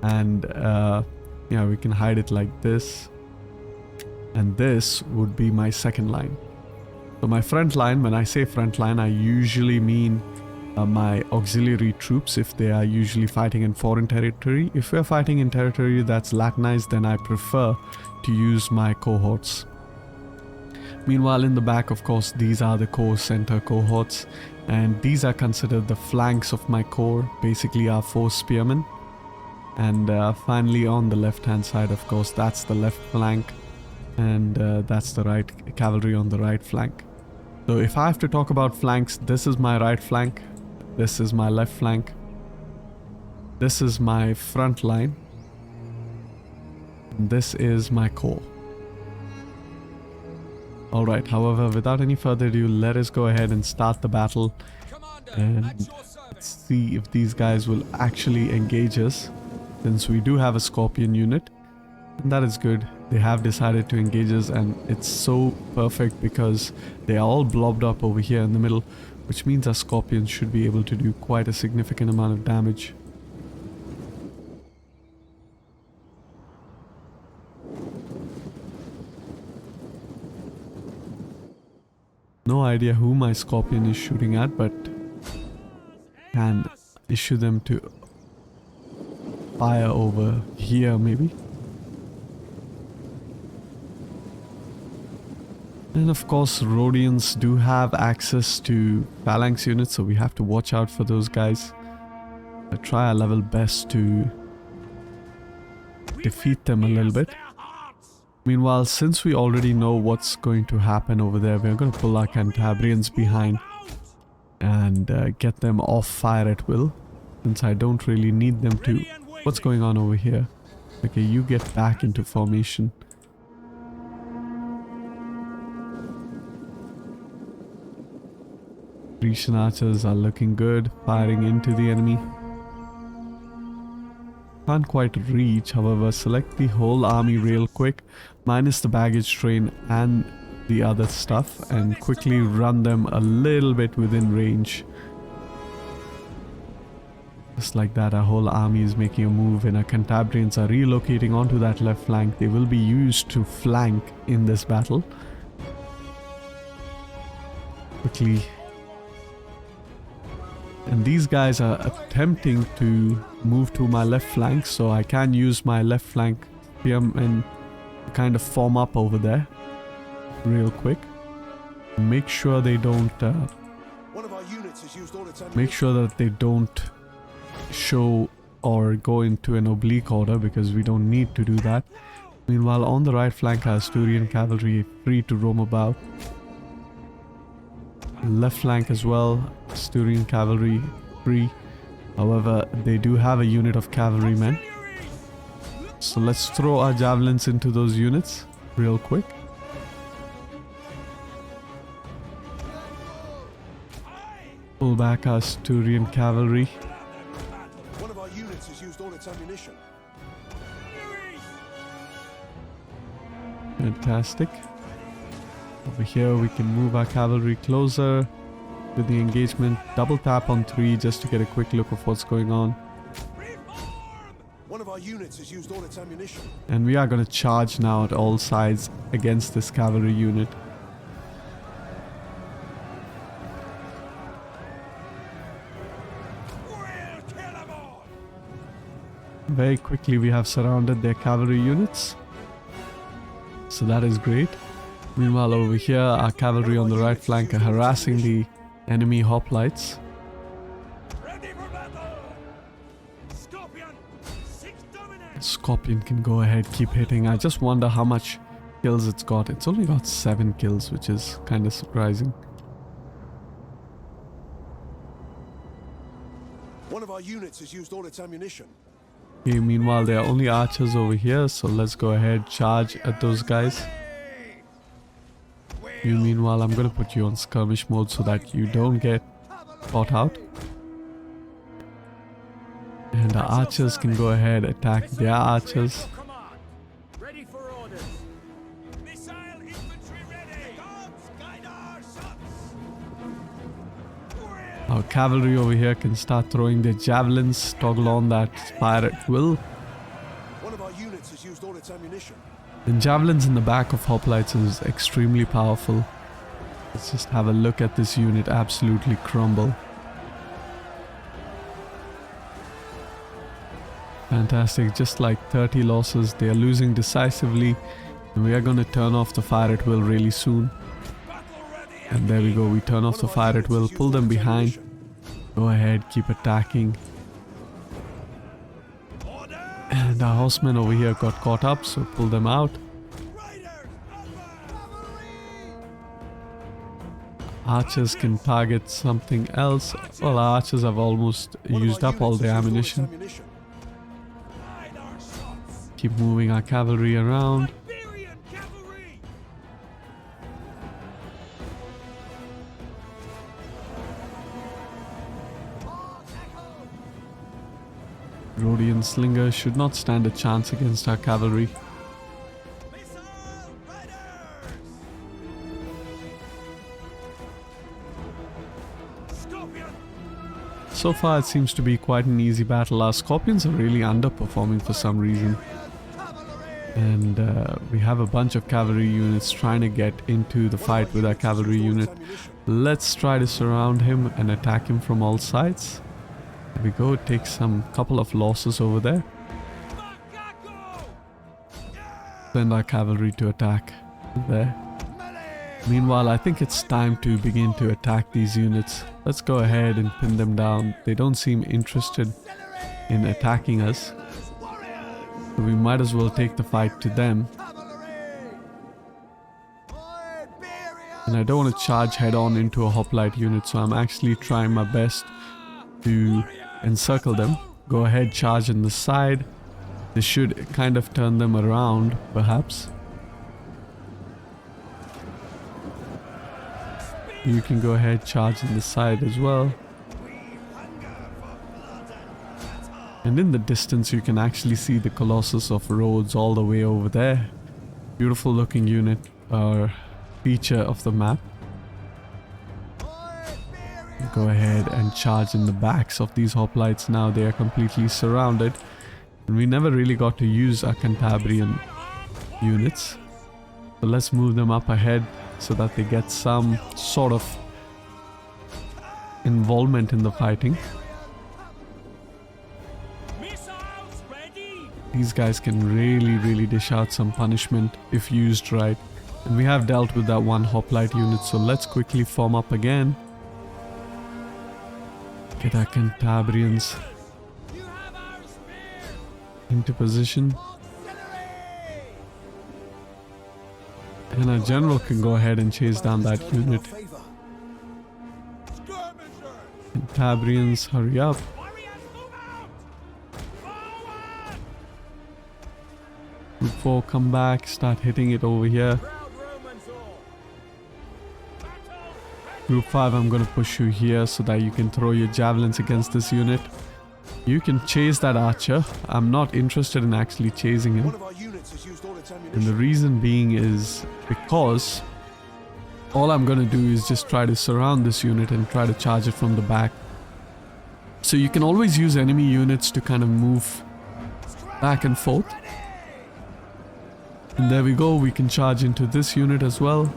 and yeah, we can hide it like this, and this would be my second line. So my front line, when I say front line, I usually mean my auxiliary troops, if they are usually fighting in foreign territory. If we're fighting in territory that's Latinized, then I prefer to use my cohorts. Meanwhile, in the back, of course, these are the core center cohorts, and these are considered the flanks of my corps, basically our 4 spearmen. And finally on the left hand side, of course, that's the left flank, and that's the right cavalry on the right flank. So if I have to talk about flanks, this is my right flank, this is my left flank, this is my front line, and this is my core. Alright, however, without any further ado, let us go ahead and start the battle, and let's see if these guys will actually engage us, since we do have a Scorpion unit. And that is good. They have decided to engage us, and it's so perfect because they are all blobbed up over here in the middle, which means our Scorpions should be able to do quite a significant amount of damage. no idea who my Scorpion is shooting at, but can issue them to fire over here maybe. And of course, Rhodians do have access to phalanx units, so we have to watch out for those guys. I try our level best to defeat them a little bit. Meanwhile, since we already know what's going to happen over there, we're going to pull our Cantabrians behind and get them off fire at will, since I don't really need them to. What's going on over here? Okay, you get back into formation. Grecian archers are looking good, firing into the enemy. Can't quite reach, however, select the whole army real quick, minus the baggage train and the other stuff, and quickly run them a little bit within range. Just like that, our whole army is making a move and our Cantabrians are relocating onto that left flank. They will be used to flank in this battle. Quickly. And these guys are attempting to move to my left flank, so I can use my left flank spearmen to kind of form up over there real quick. Make sure they don't
One of our units has used all its ammunition.
make sure that they don't show or go into an oblique order, because we don't need to do that. Meanwhile, on the right flank, our Asturian cavalry free to roam about. Left flank as well, Asturian cavalry free. However, they do have a unit of cavalrymen. So let's throw our javelins into those units real quick. Pull back our Asturian cavalry.
One of our units has used all its ammunition.
Fantastic. Over here we can move our cavalry closer with the engagement. Double tap on 3 just to get a quick look of what's going on.
One of our units has used all its ammunition.
And we are going to charge now at all sides against this cavalry unit. Very quickly we have surrounded their cavalry units. So that is great. Meanwhile, over here, our cavalry on the right flank are harassing the enemy hoplites.
Ready for battle! Scorpion! 6 dominate!
Scorpion can go ahead, keep hitting. I just wonder how much kills it's got. It's only got 7 kills, which is kind of surprising.
One of our units has used all its ammunition.
Okay, meanwhile, there are only archers over here, so let's go ahead, charge at those guys. You, meanwhile, I'm gonna put you on skirmish mode so that you don't get caught out. And the archers can go ahead, attack their archers.
Command! Ready for orders! Missile infantry ready! Guns, guide our shots!
Our cavalry over here can start throwing their javelins, toggle on that fire at will.
One of our units has used all its ammunition.
And javelins in the back of hoplites is extremely powerful. Let's just have a look at this unit absolutely crumble. Fantastic, just like 30 losses, they are losing decisively. And we are going to turn off the fire at will really soon. And there we go, we turn off the fire at will, pull them behind. Go ahead, keep attacking. And our horsemen over here got caught up, so pull them out. Archers can target something else. Well, our archers have almost used up all their ammunition. Keep moving our cavalry around.
Iberian cavalry!
Rhodian slingers should not stand a chance against our cavalry.
Missile riders! Scorpion!
So far it seems to be quite an easy battle. Our scorpions are really underperforming for some reason. And we have a bunch of cavalry units trying to get into the fight with our cavalry unit. Let's try to surround him and attack him from all sides. There we go, take some couple of losses over there. Send our cavalry to attack there. Meanwhile, I think it's time to begin to attack these units. Let's go ahead and pin them down. They don't seem interested in attacking us. So we might as well take the fight to them. And I don't want to charge head on into a hoplite unit, so I'm actually trying my best to encircle them. Go ahead, charge on the side. This should kind of turn them around, perhaps. You can go ahead, charge on the side as well. And in the distance you can actually see the Colossus of Rhodes all the way over there. Beautiful looking unit or feature of the map. Go ahead and charge in the backs of these hoplites now. They are completely surrounded. And we never really got to use our Cantabrian units. So let's move them up ahead so that they get some sort of involvement in the fighting. These guys can really dish out some punishment if used right. And we have dealt with that one hoplite unit, so let's quickly form up again. Get our Cantabrians into position. And our general can go ahead and chase down that unit. Cantabrians, hurry up. Group 4, come back, start hitting it over here. Group 5, I'm gonna push you here so that you can throw your javelins against this unit. You can chase that archer. I'm not interested in actually chasing him. And the reason being is because all I'm gonna do is just try to surround this unit and try to charge it from the back. So you can always use enemy units to kind of move back and forth. And there we go, we can charge into this unit as well.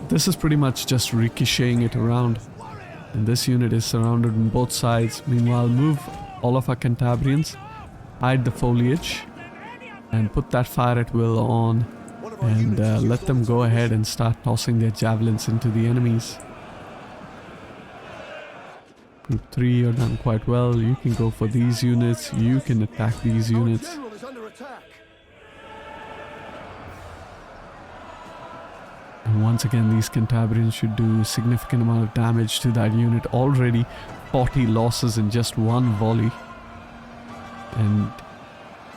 This is pretty much just ricocheting it around. And this unit is surrounded on both sides. Meanwhile, move all of our Cantabrians, hide the foliage, and put that fire at will on. And let them go ahead and start tossing their javelins into the enemies. Group 3, you're done quite well. You can go for these units. You can attack these units. And once again, these Cantabrians should do a significant amount of damage to that unit. Already 40 losses in just one volley. And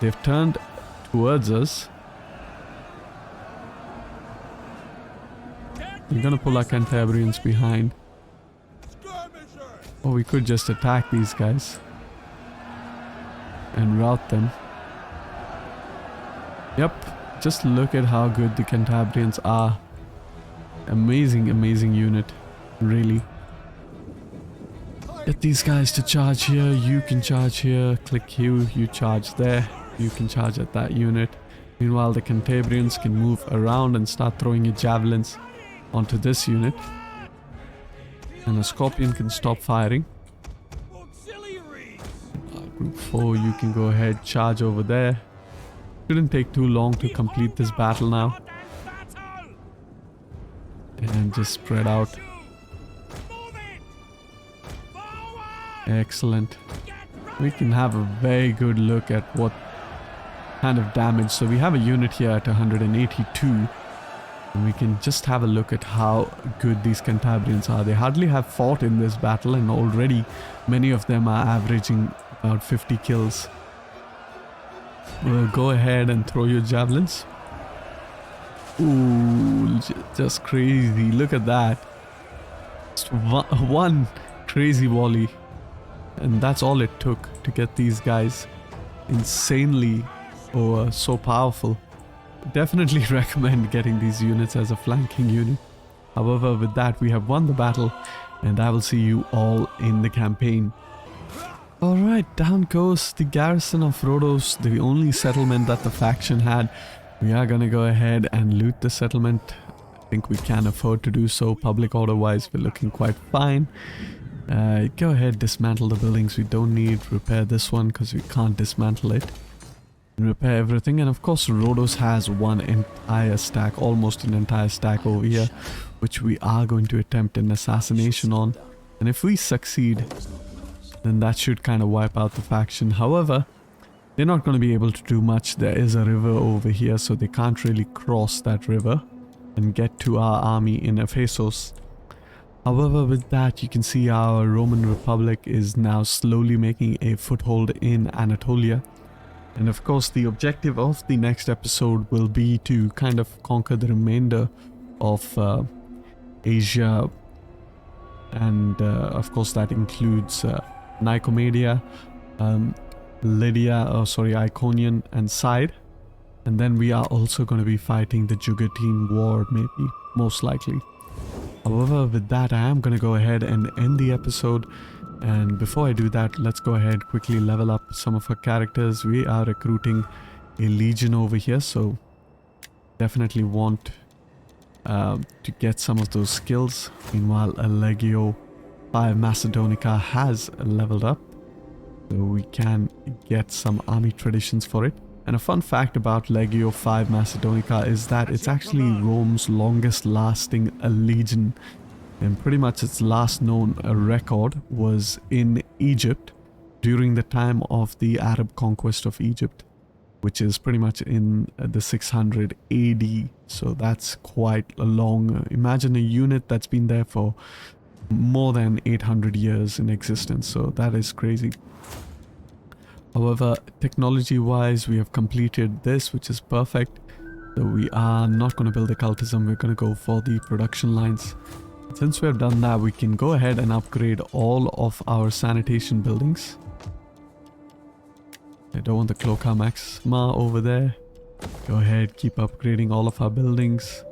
they've turned towards us. We're gonna pull our Cantabrians behind. Or we could just attack these guys and rout them. Yep, just look at how good the Cantabrians are. Amazing, amazing unit, really. Get these guys to charge here. You can charge here. Click Q, you charge there. You can charge at that unit. Meanwhile, the Cantabrians can move around and start throwing your javelins onto this unit. And a Scorpion can stop firing. Group 4, you can go ahead, charge over there. Shouldn't take too long to complete this battle now. And just spread out. Excellent. We can have a very good look at what kind of damage. So we have a unit here at 182. And we can just have a look at how good these Cantabrians are. They hardly have fought in this battle, and already many of them are averaging about 50 kills. Well, go ahead and throw your javelins. Ooh, just crazy. Look at that. Just one crazy volley. And that's all it took to get these guys insanely so powerful. Definitely recommend getting these units as a flanking unit. However, with that, we have won the battle, and I will see you all in the campaign. Alright, down goes the garrison of Rhodos, the only settlement that the faction had. We are gonna go ahead and loot the settlement. I think we can afford to do so. Public order wise, we're looking quite fine. Go ahead, dismantle the buildings we don't need. Repair this one because we can't dismantle it. And repair everything. And of course, Rhodos has one entire stack, almost an entire stack over here, which we are going to attempt an assassination on. And if we succeed, then that should kind of wipe out the faction. However, they're not going to be able to do much. There is a river over here, so they can't really cross that river and get to our army in Ephesus. However, with that, you can see our Roman Republic is now slowly making a foothold in Anatolia. And of course, the objective of the next episode will be to kind of conquer the remainder of Asia. And of course, that includes Nicomedia, Iconian and Side. And then we are also going to be fighting the Jugatine War, maybe, most likely. However, with that, I am going to go ahead and end the episode. And before I do that, let's go ahead quickly level up some of our characters. We are recruiting a legion over here, so definitely want to get some of those skills. Meanwhile, a Legio 5 Macedonica has leveled up, so we can get some army traditions for it. And a fun fact about Legio 5 Macedonica is that it's actually Rome's longest lasting legion, and pretty much its last known record was in Egypt during the time of the Arab conquest of Egypt, which is pretty much in the 600 AD. So that's quite a long, imagine a unit that's been there for more than 800 years in existence. So that is crazy. However, technology wise, we have completed this, which is perfect. So we are not going to build a cultism, we're going to go for the production lines. Since we have done that, we can go ahead and upgrade all of our sanitation buildings. I don't want the Cloaca Maxima over there. Go ahead, keep upgrading all of our buildings.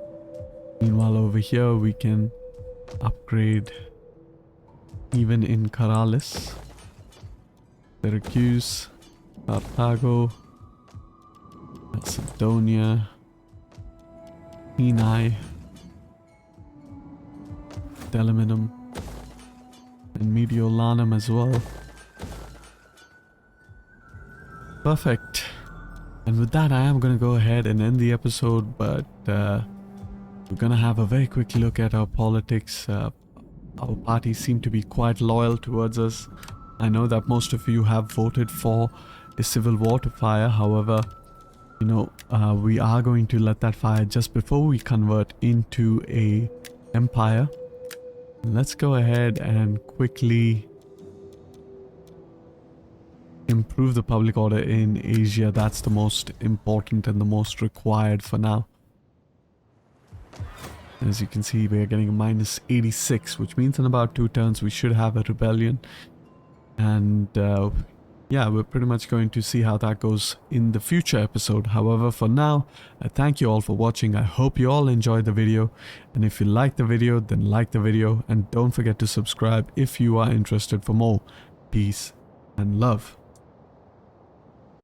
Meanwhile, over here we can upgrade even in Caralis, Syracuse, Carthago, Macedonia, Kenai, Delaminum, and Mediolanum as well. Perfect. And with that, I am going to go ahead and end the episode, but we're going to have a very quick look at our politics. Our party seem to be quite loyal towards us. I know that most of you have voted for a civil war to fire. However, you know, we are going to let that fire just before we convert into a empire. Let's go ahead and quickly improve the public order in Asia. That's the most important and the most required for now. As you can see, we are getting a minus 86, which means in about 2 turns we should have a rebellion. And yeah, we're pretty much going to see how that goes in the future episode. However, for now, I thank you all for watching. I hope you all enjoyed the video. And if you liked the video, then like the video. And don't forget to subscribe if you are interested for more. Peace and love.